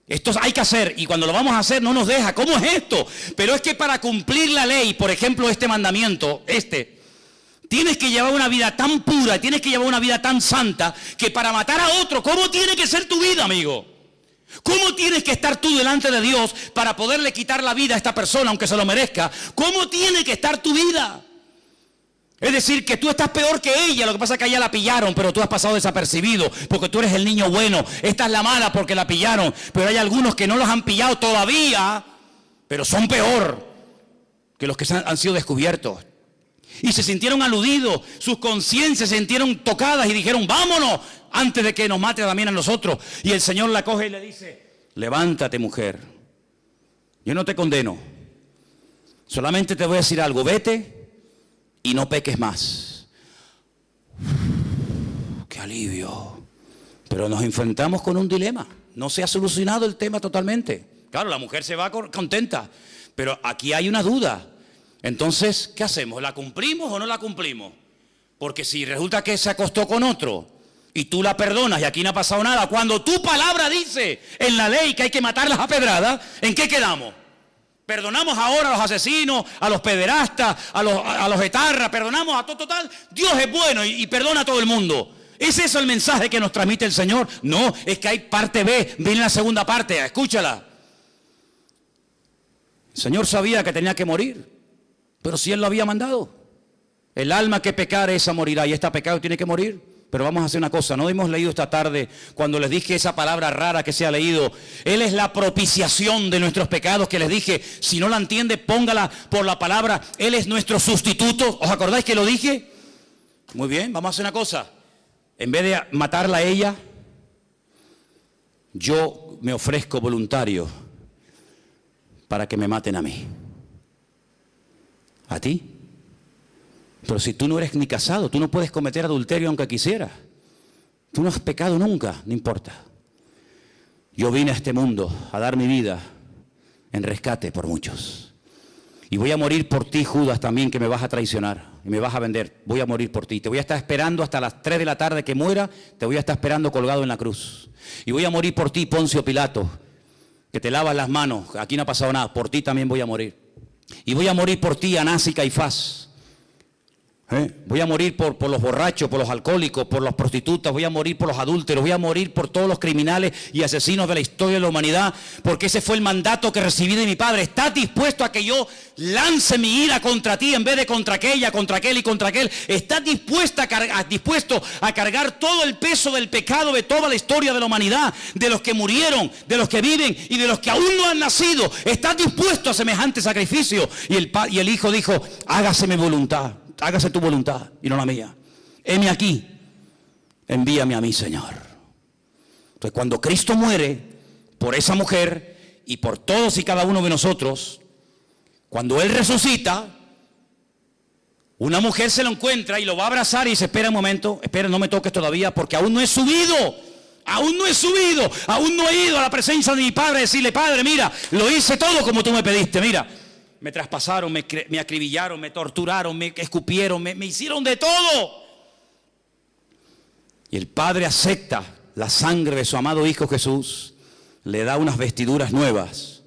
Speaker 1: Esto hay que hacer, y cuando lo vamos a hacer no nos deja. ¿Cómo es esto? Pero es que para cumplir la ley, por ejemplo, este mandamiento, tienes que llevar una vida tan pura, tienes que llevar una vida tan santa, que para matar a otro, ¿cómo tiene que ser tu vida, amigo? ¿Cómo tienes que estar tú delante de Dios para poderle quitar la vida a esta persona, aunque se lo merezca? ¿Cómo tiene que estar tu vida? Es decir, que tú estás peor que ella. Lo que pasa es que a ella la pillaron, pero tú has pasado desapercibido porque tú eres el niño bueno. Esta es la mala porque la pillaron, pero hay algunos que no los han pillado todavía, pero son peor que los que han sido descubiertos. Y se sintieron aludidos, sus conciencias se sintieron tocadas y dijeron, vámonos, antes de que nos mate también a nosotros. Y el Señor la coge y le dice, levántate, mujer, yo no te condeno, solamente te voy a decir algo, vete y no peques más. ¡Qué alivio! Pero nos enfrentamos con un dilema. No se ha solucionado el tema totalmente. Claro, la mujer se va contenta, pero aquí hay una duda. Entonces, ¿qué hacemos? ¿La cumplimos o no la cumplimos? Porque si resulta que se acostó con otro y tú la perdonas y aquí no ha pasado nada, cuando tu palabra dice en la ley que hay que matarlas a pedradas, ¿en qué quedamos? Perdonamos ahora a los asesinos, a los pederastas, a los etarras, perdonamos a todo total. Dios es bueno y perdona a todo el mundo. ¿Es eso el mensaje que nos transmite el Señor? No, es que hay parte B, viene la segunda parte, escúchala. El Señor sabía que tenía que morir, pero si Él lo había mandado. El alma que pecare, esa morirá, y esta pecado tiene que morir. Pero vamos a hacer una cosa, no hemos leído esta tarde, cuando les dije esa palabra rara que se ha leído, Él es la propiciación de nuestros pecados, que les dije, si no la entiende, póngala por la palabra, Él es nuestro sustituto. ¿Os acordáis que lo dije? Muy bien, vamos a hacer una cosa, en vez de matarla a ella, yo me ofrezco voluntario para que me maten a mí. ¿A ti? Pero si tú no eres ni casado, tú no puedes cometer adulterio aunque quisieras. Tú no has pecado nunca, no importa. Yo vine a este mundo a dar mi vida en rescate por muchos. Y voy a morir por ti, Judas, también, que me vas a traicionar y me vas a vender. Voy a morir por ti. Te voy a estar esperando hasta las 3 de la tarde que muera, te voy a estar esperando colgado en la cruz. Y voy a morir por ti, Poncio Pilato, que te lavas las manos. Aquí no ha pasado nada, por ti también voy a morir. Y voy a morir por ti, Anás y Caifás. Voy a morir por los borrachos, por los alcohólicos, por las prostitutas, voy a morir por los adúlteros, voy a morir por todos los criminales y asesinos de la historia de la humanidad, porque ese fue el mandato que recibí de mi Padre. ¿Estás dispuesto a que yo lance mi ira contra ti en vez de contra aquella, contra aquel y contra aquel? ¿Estás dispuesto a cargar todo el peso del pecado de toda la historia de la humanidad, de los que murieron, de los que viven y de los que aún no han nacido? ¿Estás dispuesto a semejante sacrificio? Y el Hijo dijo, hágase mi voluntad. Hágase tu voluntad y no la mía. heme aquí, envíame a mí, Señor. Entonces, cuando Cristo muere por esa mujer y por todos y cada uno de nosotros, cuando Él resucita, una mujer se lo encuentra y lo va a abrazar y dice, espera un momento, espera, no me toques todavía porque aún no he subido, aún no he subido, aún no he ido a la presencia de mi Padre a decirle, Padre, mira, lo hice todo como tú me pediste, mira, me traspasaron, me acribillaron, me torturaron, me escupieron, me hicieron de todo. Y el Padre acepta la sangre de su amado Hijo Jesús, le da unas vestiduras nuevas.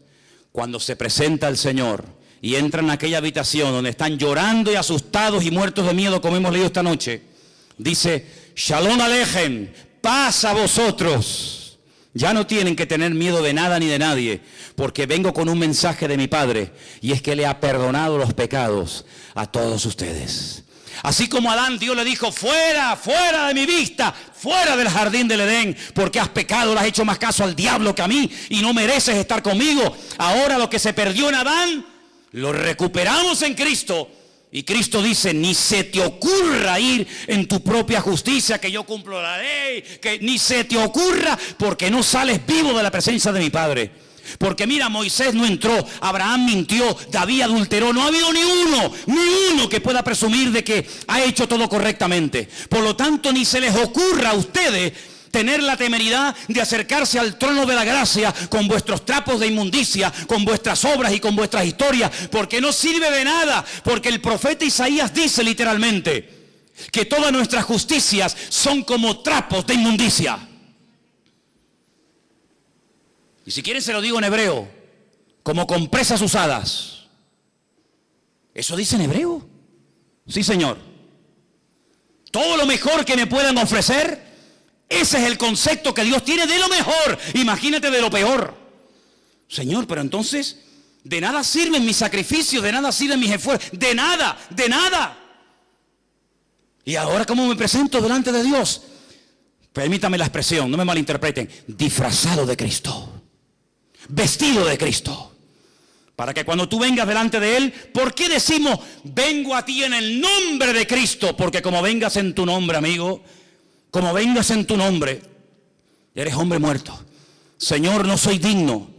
Speaker 1: Cuando se presenta el Señor y entra en aquella habitación donde están llorando y asustados y muertos de miedo, como hemos leído esta noche, dice, Shalom Alejem, paz a vosotros. Ya no tienen que tener miedo de nada ni de nadie, porque vengo con un mensaje de mi Padre, y es que le ha perdonado los pecados a todos ustedes. Así como a Adán, Dios le dijo, fuera, fuera de mi vista, fuera del jardín del Edén, porque has pecado, le has hecho más caso al diablo que a mí, y no mereces estar conmigo. Ahora lo que se perdió en Adán, lo recuperamos en Cristo. Y Cristo dice, ni se te ocurra ir en tu propia justicia, que yo cumplo la ley, que ni se te ocurra, porque no sales vivo de la presencia de mi Padre. Porque mira, Moisés no entró, Abraham mintió, David adulteró, no ha habido ni uno que pueda presumir de que ha hecho todo correctamente. Por lo tanto, ni se les ocurra a ustedes tener la temeridad de acercarse al trono de la gracia con vuestros trapos de inmundicia, con vuestras obras y con vuestras historias, porque no sirve de nada, porque el profeta Isaías dice literalmente que todas nuestras justicias son como trapos de inmundicia. Y si quieren se lo digo en hebreo, como compresas usadas. ¿Eso dice en hebreo? Sí, Señor. Todo lo mejor que me puedan ofrecer, ese es el concepto que Dios tiene de lo mejor. Imagínate de lo peor. Señor, pero entonces, de nada sirven mis sacrificios, de nada sirven mis esfuerzos, de nada, de nada. Y ahora, ¿cómo me presento delante de Dios? Permítame la expresión, no me malinterpreten. Disfrazado de Cristo. Vestido de Cristo. Para que cuando tú vengas delante de Él, ¿por qué decimos, vengo a ti en el nombre de Cristo? Porque como vengas en tu nombre, amigo, como vengas en tu nombre, eres hombre muerto. Señor, no soy digno.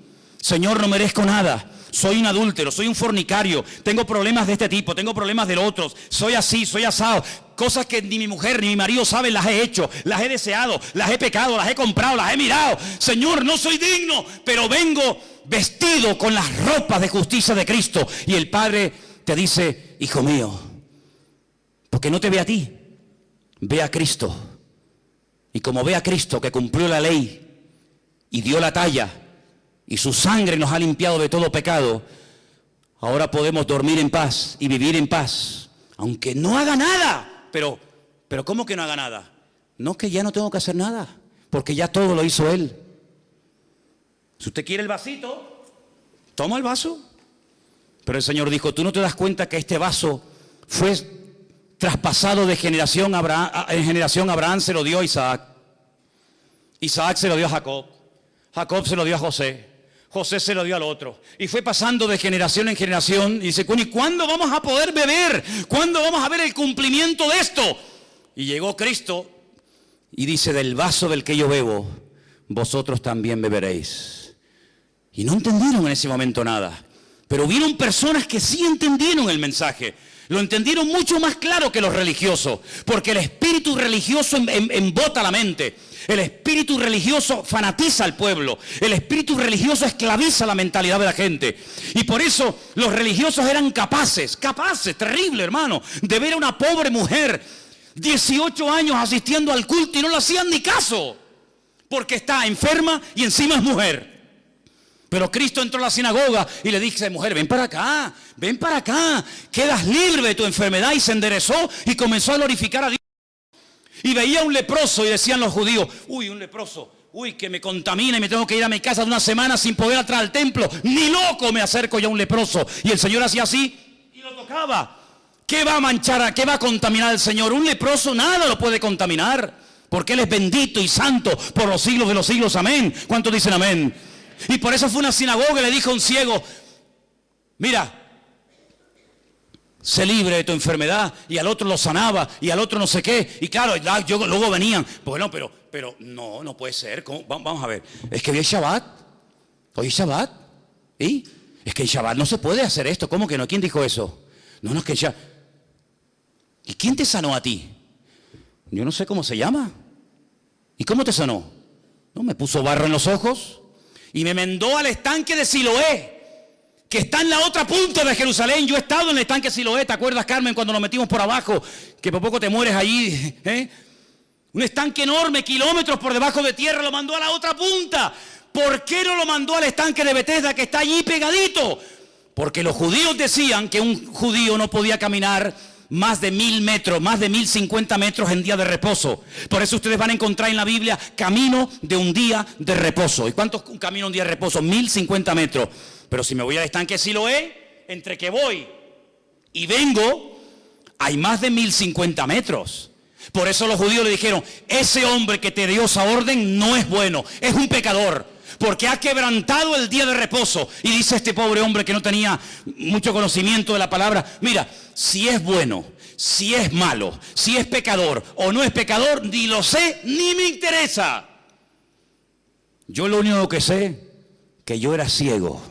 Speaker 1: Señor, no merezco nada. Soy un adúltero, soy un fornicario. Tengo problemas de este tipo, tengo problemas de otros. Soy así, soy asado. Cosas que ni mi mujer ni mi marido saben, las he hecho, las he deseado, las he pecado, las he comprado, las he mirado. Señor, no soy digno, pero vengo vestido con las ropas de justicia de Cristo. Y el Padre te dice, hijo mío, porque no te ve a ti, ve a Cristo. Y como ve a Cristo que cumplió la ley y dio la talla y su sangre nos ha limpiado de todo pecado, ahora podemos dormir en paz y vivir en paz, aunque no haga nada. Pero ¿cómo que no haga nada? No, que ya no tengo que hacer nada, porque ya todo lo hizo Él. Si usted quiere el vasito, toma el vaso. Pero el Señor dijo, ¿tú no te das cuenta que este vaso fue traspasado de generación en generación? Abraham se lo dio a Isaac, Isaac se lo dio a Jacob, Jacob se lo dio a José, José se lo dio al otro, y fue pasando de generación en generación. Y dice, ¿y cuándo vamos a poder beber? ¿Cuándo vamos a ver el cumplimiento de esto? Y llegó Cristo y dice, del vaso del que yo bebo, vosotros también beberéis. Y no entendieron en ese momento nada, pero hubieron personas que sí entendieron el mensaje. Lo entendieron mucho más claro que los religiosos, porque el espíritu religioso embota la mente. El espíritu religioso fanatiza al pueblo. El espíritu religioso esclaviza la mentalidad de la gente. Y por eso los religiosos eran capaces, terrible hermano, de ver a una pobre mujer, 18 años asistiendo al culto y no le hacían ni caso, porque está enferma y encima es mujer. Pero Cristo entró a la sinagoga y le dice, mujer, ven para acá, quedas libre de tu enfermedad. Y se enderezó y comenzó a glorificar a Dios. Y veía a un leproso y decían los judíos, uy, un leproso, uy, que me contamina y me tengo que ir a mi casa de una semana sin poder entrar al templo. Ni loco me acerco yo a un leproso. Y el Señor hacía así y lo tocaba. ¿Qué va a manchar, qué va a contaminar al Señor? Un leproso nada lo puede contaminar, porque Él es bendito y santo por los siglos de los siglos. Amén. ¿Cuántos dicen amén? Y por eso fue una sinagoga y le dijo a un ciego, mira, sé libre de tu enfermedad, y al otro lo sanaba, y al otro no sé qué, y claro, luego venían, bueno, pero no puede ser, vamos a ver, es que hoy es Shabbat, ¿y? Es que en Shabbat no se puede hacer esto, ¿cómo que no? ¿Quién dijo eso? No, es que ya. ¿Y quién te sanó a ti? Yo no sé cómo se llama. ¿Y cómo te sanó? No, me puso barro en los ojos y me mandó al estanque de Siloé, que está en la otra punta de Jerusalén. Yo he estado en el estanque de Siloé, ¿te acuerdas, Carmen, cuando nos metimos por abajo? Que por poco te mueres allí, ¿eh? Un estanque enorme, kilómetros por debajo de tierra, lo mandó a la otra punta. ¿Por qué no lo mandó al estanque de Betesda, que está allí pegadito? Porque los judíos decían que un judío no podía caminar más de 1000 metros, más de 1050 metros en día de reposo. Por eso ustedes van a encontrar en la Biblia camino de un día de reposo. ¿Y cuánto es un camino de un día de reposo? 1050 metros. Pero si me voy al estanque de Siloé, entre que voy y vengo, hay más de 1050 metros. Por eso los judíos le dijeron, ese hombre que te dio esa orden no es bueno, es un pecador, porque ha quebrantado el día de reposo. Y dice este pobre hombre que no tenía mucho conocimiento de la palabra, mira, si es bueno, si es malo, si es pecador o no es pecador, ni lo sé, ni me interesa. Yo lo único que sé, que yo era ciego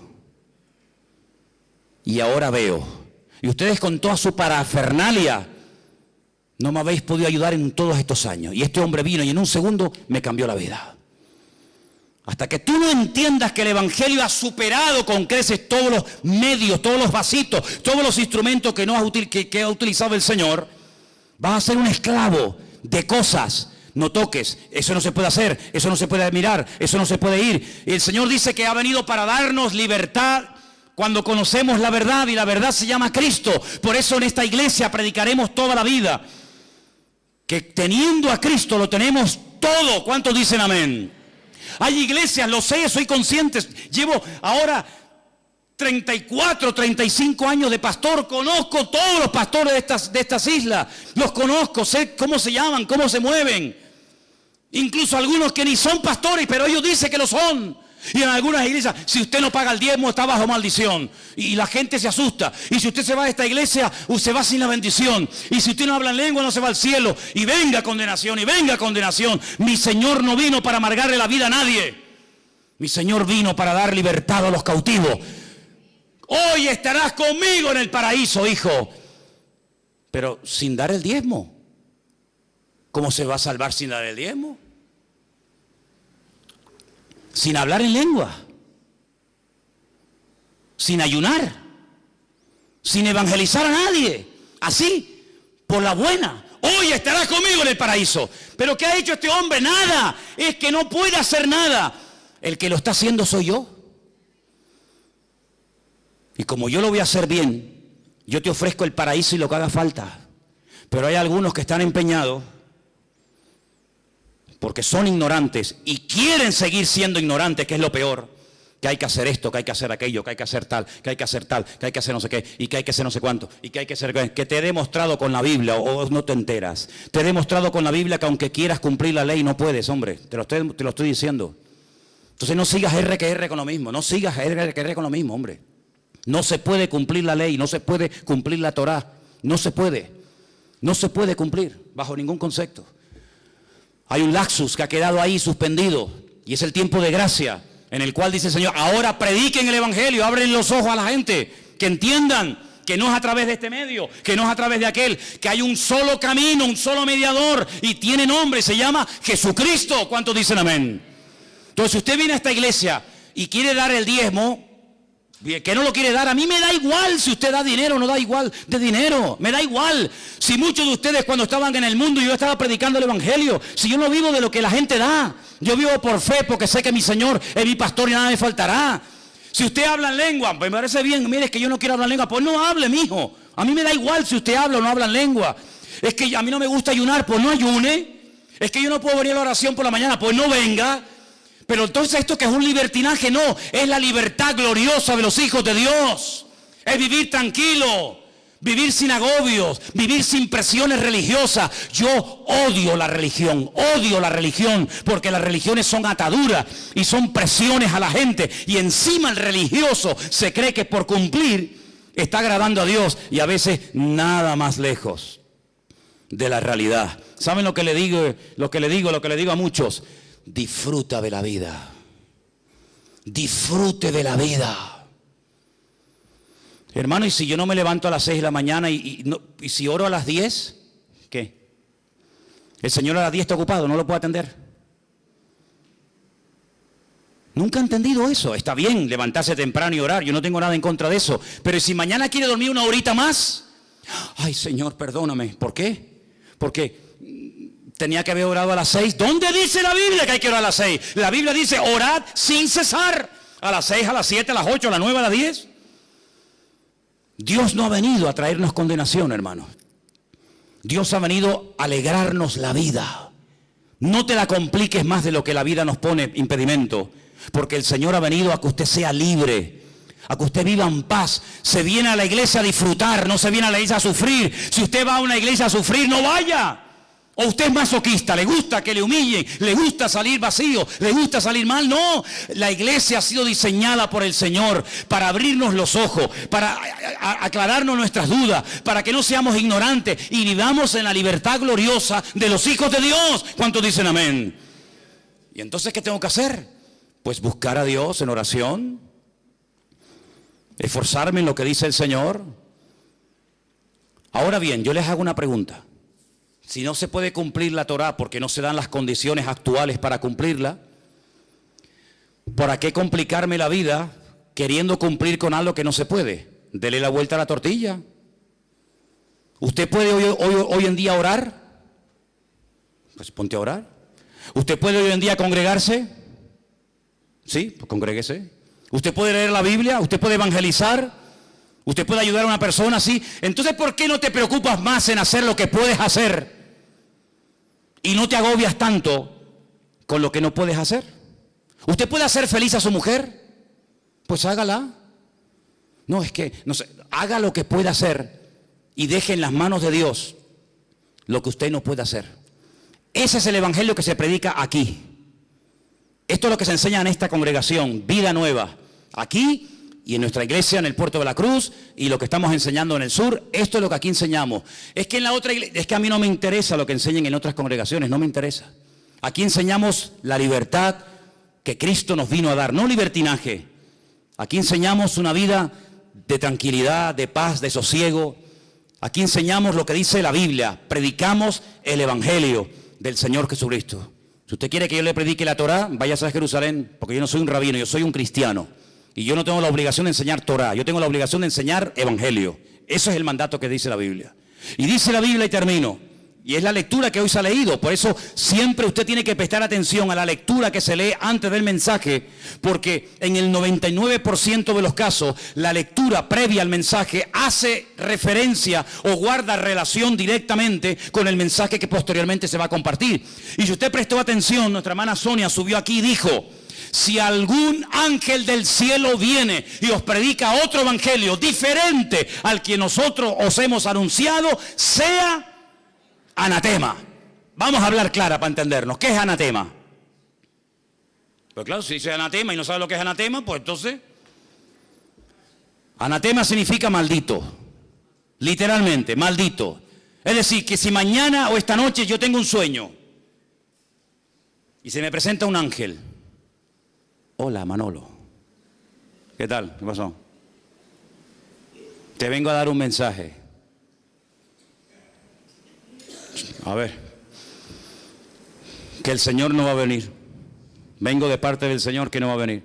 Speaker 1: y ahora veo. Y ustedes con toda su parafernalia no me habéis podido ayudar en todos estos años. Y este hombre vino y en un segundo me cambió la vida. Hasta que tú no entiendas que el Evangelio ha superado con creces todos los medios, todos los vasitos, todos los instrumentos que ha utilizado el Señor, vas a ser un esclavo de cosas. No toques, eso no se puede hacer, eso no se puede mirar, eso no se puede ir. Y el Señor dice que ha venido para darnos libertad cuando conocemos la verdad, y la verdad se llama Cristo. Por eso en esta iglesia predicaremos toda la vida que teniendo a Cristo lo tenemos todo. ¿Cuántos dicen amén? Hay iglesias, lo sé, soy consciente. Llevo ahora 34, 35 años de pastor. Conozco todos los pastores de estas islas. Los conozco, sé cómo se llaman, cómo se mueven. Incluso algunos que ni son pastores, pero ellos dicen que lo son. Y en algunas iglesias, si usted no paga el diezmo, está bajo maldición. Y la gente se asusta. Y si usted se va de esta iglesia, usted va sin la bendición. Y si usted no habla en lengua, no se va al cielo. Y venga condenación, y venga condenación. Mi Señor no vino para amargarle la vida a nadie. Mi Señor vino para dar libertad a los cautivos. Hoy estarás conmigo en el paraíso, hijo. Pero sin dar el diezmo. ¿Cómo se va a salvar sin dar el diezmo? Sin hablar en lengua, sin ayunar, sin evangelizar a nadie, así, por la buena. Hoy estarás conmigo en el paraíso. ¿Pero qué ha hecho este hombre? Nada. Es que no puede hacer nada. El que lo está haciendo soy yo. Y como yo lo voy a hacer bien, yo te ofrezco el paraíso y lo que haga falta. Pero hay algunos que están empeñados, porque son ignorantes y quieren seguir siendo ignorantes, que es lo peor, que hay que hacer esto, que hay que hacer aquello, que hay que hacer tal, que hay que hacer tal, que hay que hacer no sé qué, y que hay que hacer no sé cuánto, y que hay que hacer, que te he demostrado con la Biblia, o no te enteras, te he demostrado con la Biblia que aunque quieras cumplir la ley no puedes, hombre, te lo estoy diciendo. Entonces no sigas R que R con lo mismo, no sigas R que R con lo mismo, hombre. No se puede cumplir la ley, no se puede cumplir la Torá, no se puede cumplir bajo ningún concepto. Hay un lapsus que ha quedado ahí suspendido y es el tiempo de gracia en el cual dice el Señor, ahora prediquen el Evangelio, abren los ojos a la gente, que entiendan que no es a través de este medio, que no es a través de aquel, que hay un solo camino, un solo mediador y tiene nombre, se llama Jesucristo. ¿Cuántos dicen amén? Entonces si usted viene a esta iglesia y quiere dar el diezmo, que no lo quiere dar, a mí me da igual si usted da dinero o no da igual de dinero, me da igual. Si muchos de ustedes cuando estaban en el mundo yo estaba predicando el Evangelio, si yo no vivo de lo que la gente da, yo vivo por fe porque sé que mi Señor es mi pastor y nada me faltará. Si usted habla en lengua, pues me parece bien, mire, es que yo no quiero hablar en lengua, pues no hable, mijo. A mí me da igual si usted habla o no habla en lengua. Es que a mí no me gusta ayunar, pues no ayune. Es que yo no puedo venir a la oración por la mañana, pues no venga. Pero entonces esto que es un libertinaje, no, es la libertad gloriosa de los hijos de Dios. Es vivir tranquilo, vivir sin agobios, vivir sin presiones religiosas. Yo odio la religión, porque las religiones son ataduras y son presiones a la gente. Y encima el religioso se cree que por cumplir está agradando a Dios y a veces nada más lejos de la realidad. ¿Saben lo que le digo? Lo que le digo a muchos. Disfruta de la vida. Disfrute de la vida. Hermano, ¿y si yo no me levanto a las 6 de la mañana y si oro a las 10? ¿Qué? El Señor a las 10 está ocupado, no lo puedo atender. Nunca he entendido eso. Está bien levantarse temprano y orar, yo no tengo nada en contra de eso. Pero si mañana quiere dormir una horita más, ay Señor, perdóname. ¿Por qué? Porque tenía que haber orado a las 6. ¿Dónde dice la Biblia que hay que orar a las 6? La Biblia dice orad sin cesar. A las 6, a las 7, a las 8, a las 9, a las 10. Dios no ha venido a traernos condenación, hermanos. Dios ha venido a alegrarnos la vida. No te la compliques más de lo que la vida nos pone impedimento. Porque el Señor ha venido a que usted sea libre, a que usted viva en paz. Se viene a la iglesia a disfrutar, no se viene a la iglesia a sufrir. Si usted va a una iglesia a sufrir, no vaya. O usted es masoquista, le gusta que le humillen, le gusta salir vacío, le gusta salir mal. No, la iglesia ha sido diseñada por el Señor para abrirnos los ojos, para aclararnos nuestras dudas, para que no seamos ignorantes y vivamos en la libertad gloriosa de los hijos de Dios. ¿Cuántos dicen amén? ¿Y entonces qué tengo que hacer? Pues buscar a Dios en oración, esforzarme en lo que dice el Señor. Ahora bien, yo les hago una pregunta. Si no se puede cumplir la Torá porque no se dan las condiciones actuales para cumplirla, ¿para qué complicarme la vida queriendo cumplir con algo que no se puede? Dele la vuelta a la tortilla. ¿Usted puede hoy en día orar? Pues ponte a orar. ¿Usted puede hoy en día congregarse? Sí, pues congréguese. ¿Usted puede leer la Biblia? ¿Usted puede evangelizar? ¿Usted puede ayudar a una persona? Sí. Entonces, ¿por qué no te preocupas más en hacer lo que puedes hacer? Y no te agobias tanto con lo que no puedes hacer. ¿Usted puede hacer feliz a su mujer? Pues hágala. No, es que, no sé, haga lo que pueda hacer y deje en las manos de Dios lo que usted no puede hacer. Ese es el evangelio que se predica aquí. Esto es lo que se enseña en esta congregación, Vida Nueva. Aquí y en nuestra iglesia en el Puerto de la Cruz y lo que estamos enseñando en el sur, esto es lo que aquí enseñamos. Es que en la otra iglesia, es que a mí no me interesa lo que enseñen en otras congregaciones, no me interesa. Aquí enseñamos la libertad que Cristo nos vino a dar, no libertinaje. Aquí enseñamos una vida de tranquilidad, de paz, de sosiego. Aquí enseñamos lo que dice la Biblia, predicamos el evangelio del Señor Jesucristo. Si usted quiere que yo le predique la Torá, váyase a Jerusalén, porque yo no soy un rabino, yo soy un cristiano. Y yo no tengo la obligación de enseñar Torá, yo tengo la obligación de enseñar evangelio. Eso es el mandato que dice la Biblia. Y dice la Biblia, y termino, y es la lectura que hoy se ha leído. Por eso siempre usted tiene que prestar atención a la lectura que se lee antes del mensaje, porque en el 99% de los casos, la lectura previa al mensaje hace referencia o guarda relación directamente con el mensaje que posteriormente se va a compartir. Y si usted prestó atención, nuestra hermana Sonia subió aquí y dijo: si algún ángel del cielo viene y os predica otro evangelio diferente al que nosotros os hemos anunciado, sea anatema. Vamos a hablar clara para entendernos. ¿Qué es anatema? Pues claro, si dice anatema y no sabe lo que es anatema, pues entonces... Anatema significa maldito. Literalmente, maldito. Es decir, que si mañana o esta noche yo tengo un sueño y se me presenta un ángel. Hola, Manolo. ¿Qué tal? ¿Qué pasó? Te vengo a dar un mensaje. A ver. Que el Señor no va a venir. Vengo de parte del Señor que no va a venir.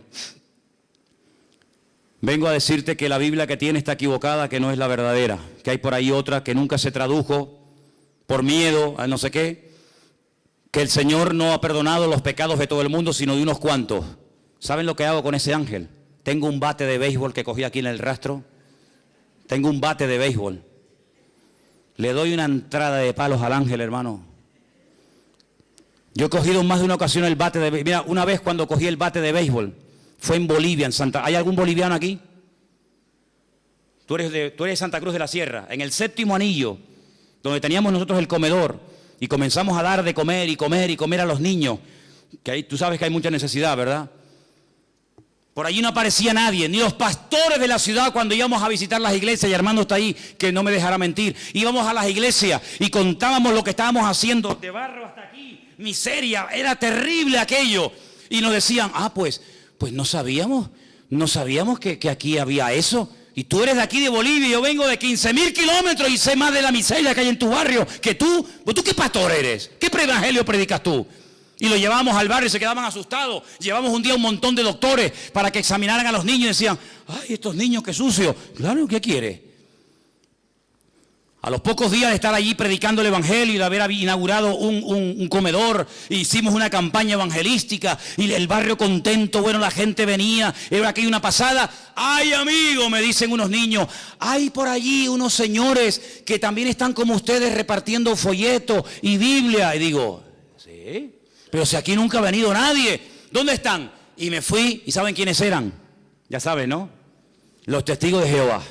Speaker 1: Vengo a decirte que la Biblia que tiene está equivocada, que no es la verdadera. Que hay por ahí otra que nunca se tradujo por miedo a no sé qué. Que el Señor no ha perdonado los pecados de todo el mundo, sino de unos cuantos. ¿Saben lo que hago con ese ángel? Tengo un bate de béisbol que cogí aquí en el rastro. Tengo un bate de béisbol. Le doy una entrada de palos al ángel, hermano. Yo he cogido en más de una ocasión el bate de béisbol. Mira, una vez cuando cogí el bate de béisbol, fue en Bolivia, en Santa... ¿Hay algún boliviano aquí? Tú eres de Santa Cruz de la Sierra. En el séptimo anillo, donde teníamos nosotros el comedor, y comenzamos a dar de comer y comer y comer a los niños, que ahí tú sabes que hay mucha necesidad, ¿verdad? Por allí no aparecía nadie, ni los pastores de la ciudad cuando íbamos a visitar las iglesias, y Armando está ahí, que no me dejará mentir. Íbamos a las iglesias y contábamos lo que estábamos haciendo, de barro hasta aquí, miseria, era terrible aquello. Y nos decían, pues no sabíamos que aquí había eso. Y tú eres de aquí de Bolivia, yo vengo de 15.000 kilómetros y sé más de la miseria que hay en tu barrio que tú. ¿Tú qué pastor eres? ¿Qué evangelio predicas tú? Y lo llevábamos al barrio y se quedaban asustados. Llevamos un día un montón de doctores para que examinaran a los niños y decían, ay, estos niños qué sucios. Claro, ¿qué quiere? A los pocos días de estar allí predicando el evangelio y de haber inaugurado un comedor, hicimos una campaña evangelística y el barrio contento, bueno, la gente venía, era aquí una pasada. Ay, amigo, me dicen unos niños, hay por allí unos señores que también están como ustedes repartiendo folletos y Biblia. Y digo, ¿sí? Pero si aquí nunca ha venido nadie, ¿dónde están? Y me fui, ¿y saben quiénes eran? Ya saben, ¿no? Los testigos de Jehová.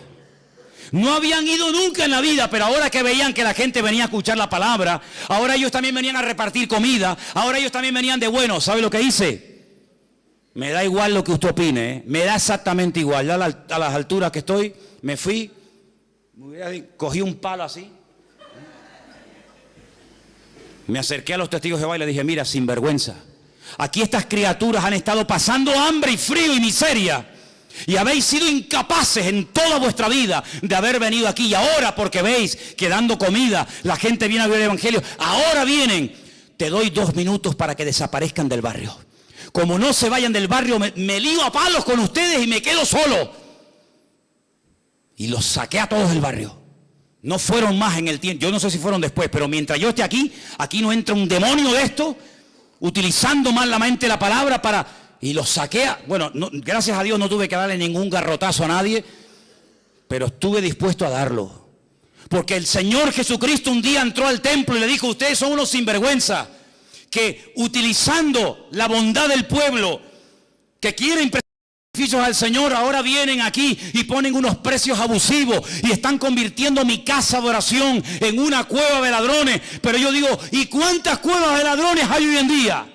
Speaker 1: No habían ido nunca en la vida, pero ahora que veían que la gente venía a escuchar la palabra, ahora ellos también venían a repartir comida, ahora ellos también venían de bueno. ¿Sabe lo que hice? Me da igual lo que usted opine, ¿eh? Me da exactamente igual. Ya a las alturas que estoy, me fui, cogí un palo así, me acerqué a los testigos de Jehová y le dije, mira, sinvergüenza, aquí estas criaturas han estado pasando hambre y frío y miseria, y habéis sido incapaces en toda vuestra vida de haber venido aquí, y ahora porque veis que dando comida la gente viene a ver el evangelio, ahora vienen. Te doy 2 minutos para que desaparezcan del barrio. Como no se vayan del barrio, me lío a palos con ustedes y me quedo solo. Y los saqué a todos del barrio. No fueron más en el tiempo, yo no sé si fueron después, pero mientras yo esté aquí no entra un demonio de esto, utilizando malamente la palabra para... Y los saqué, gracias a Dios no tuve que darle ningún garrotazo a nadie, pero estuve dispuesto a darlo. Porque el Señor Jesucristo un día entró al templo y le dijo, ustedes son unos sinvergüenza, que utilizando la bondad del pueblo, que quieren sacrificios al Señor, ahora vienen aquí y ponen unos precios abusivos y están convirtiendo mi casa de oración en una cueva de ladrones. Pero yo digo, ¿y cuántas cuevas de ladrones hay hoy en día?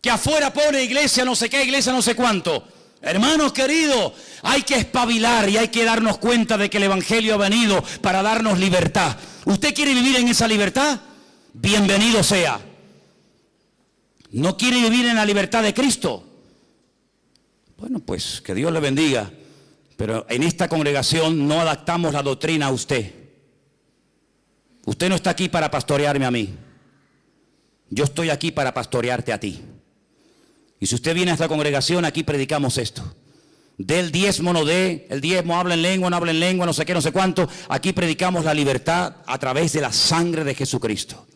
Speaker 1: Que afuera pone iglesia no sé qué, iglesia no sé cuánto. Hermanos queridos, hay que espabilar y hay que darnos cuenta de que el evangelio ha venido para darnos libertad. ¿Usted quiere vivir en esa libertad? Bienvenido sea. ¿No quiere vivir en la libertad de Cristo? Bueno, pues que Dios le bendiga. Pero en esta congregación no adaptamos la doctrina a usted. Usted no está aquí para pastorearme a mí. Yo estoy aquí para pastorearte a ti. Y si usted viene a esta congregación, aquí predicamos esto. Del diezmo no dé, el diezmo habla en lengua, no habla en lengua, no sé qué, no sé cuánto. Aquí predicamos la libertad a través de la sangre de Jesucristo.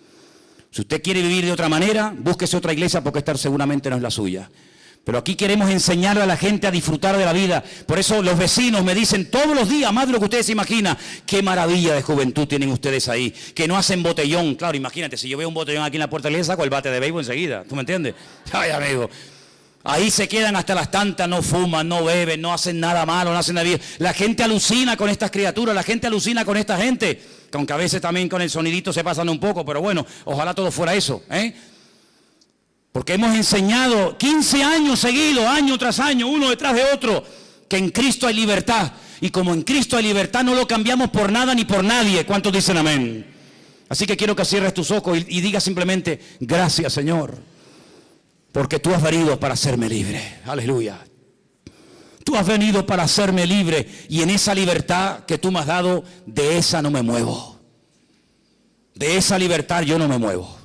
Speaker 1: Si usted quiere vivir de otra manera, búsquese otra iglesia porque esta seguramente no es la suya. Pero aquí queremos enseñarle a la gente a disfrutar de la vida. Por eso los vecinos me dicen todos los días, más de lo que ustedes se imaginan, qué maravilla de juventud tienen ustedes ahí, que no hacen botellón. Claro, imagínate, si yo veo un botellón aquí en la puerta de la iglesia, saco el bate de béisbol enseguida. ¿Tú me entiendes? Ay, amigo. Ahí se quedan hasta las tantas, no fuman, no beben, no hacen nada malo, no hacen nada bien. La gente alucina con estas criaturas, la gente alucina con esta gente, que aunque a veces también con el sonidito se pasan un poco, pero bueno, ojalá todo fuera eso, ¿eh? Porque hemos enseñado 15 años seguidos, año tras año, uno detrás de otro, que en Cristo hay libertad. Y como en Cristo hay libertad, no lo cambiamos por nada ni por nadie. ¿Cuántos dicen amén? Así que quiero que cierres tus ojos y digas simplemente, gracias Señor, porque tú has venido para hacerme libre. Aleluya. Tú has venido para hacerme libre y en esa libertad que tú me has dado, de esa no me muevo. De esa libertad yo no me muevo.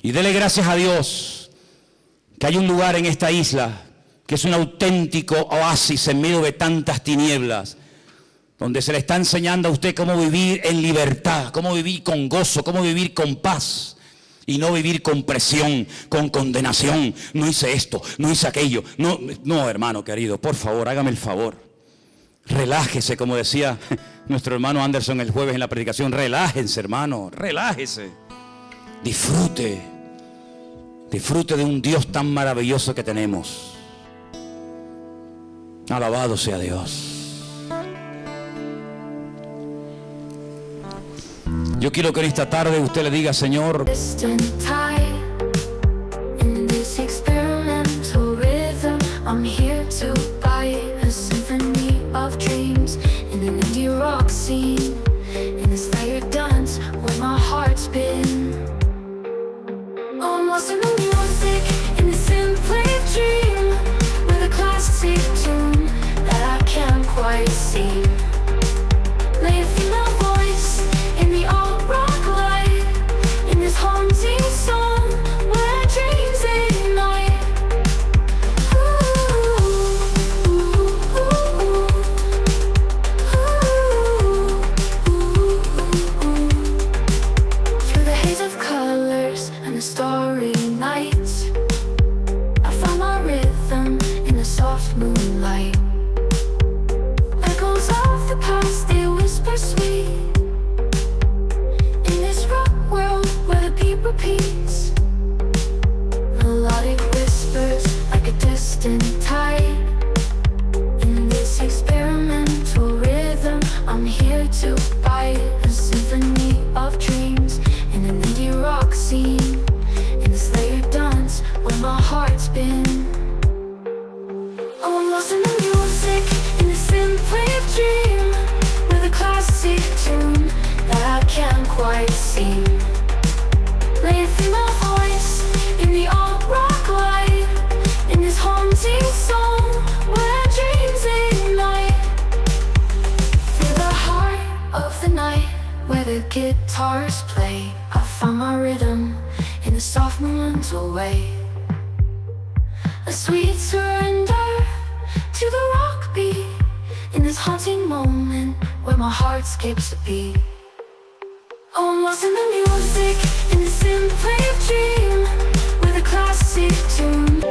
Speaker 1: Y dele gracias a Dios que hay un lugar en esta isla que es un auténtico oasis en medio de tantas tinieblas, donde se le está enseñando a usted cómo vivir en libertad, cómo vivir con gozo, cómo vivir con paz y no vivir con presión, con condenación. No hice esto, no hice aquello. No, hermano querido, por favor, hágame el favor. Relájese, como decía nuestro hermano Anderson el jueves en la predicación. Relájense, hermano, relájese. Disfrute de un Dios tan maravilloso que tenemos. Alabado sea Dios. Yo quiero que en esta tarde usted le diga, Señor,
Speaker 3: rock scene, in this layered dance where my heart's been. Oh, I'm lost in the music, in this simply dream, with a classic tune that I can't quite see. Lay a female voice in the alt rock light, in this haunting song where dreams ignite. Through the haze of colors and the starry nights, I found my rhythm in the soft moonlight. Echoes of the past, they whisper sweet, in this rock world where the beat repeats. Melodic whispers like a distant tide. In this experimental rhythm, I'm here to bite a symphony of dreams in an indie rock scene, in this layered dance where my heart's been. Oh, I'm lost in the music, in this simply dream, with a classic tune that I can't quite see. Lay a female voice in the alt rock light, in this haunting song where dreams ignite. Through the heart of the night, where the guitars play, I found my rhythm in the soft moonlight way. A sweet surrender to the rock beat, in this haunting moment where my heart skips a beat. Oh, I'm lost in the music, in this simply dream, with a classic tune.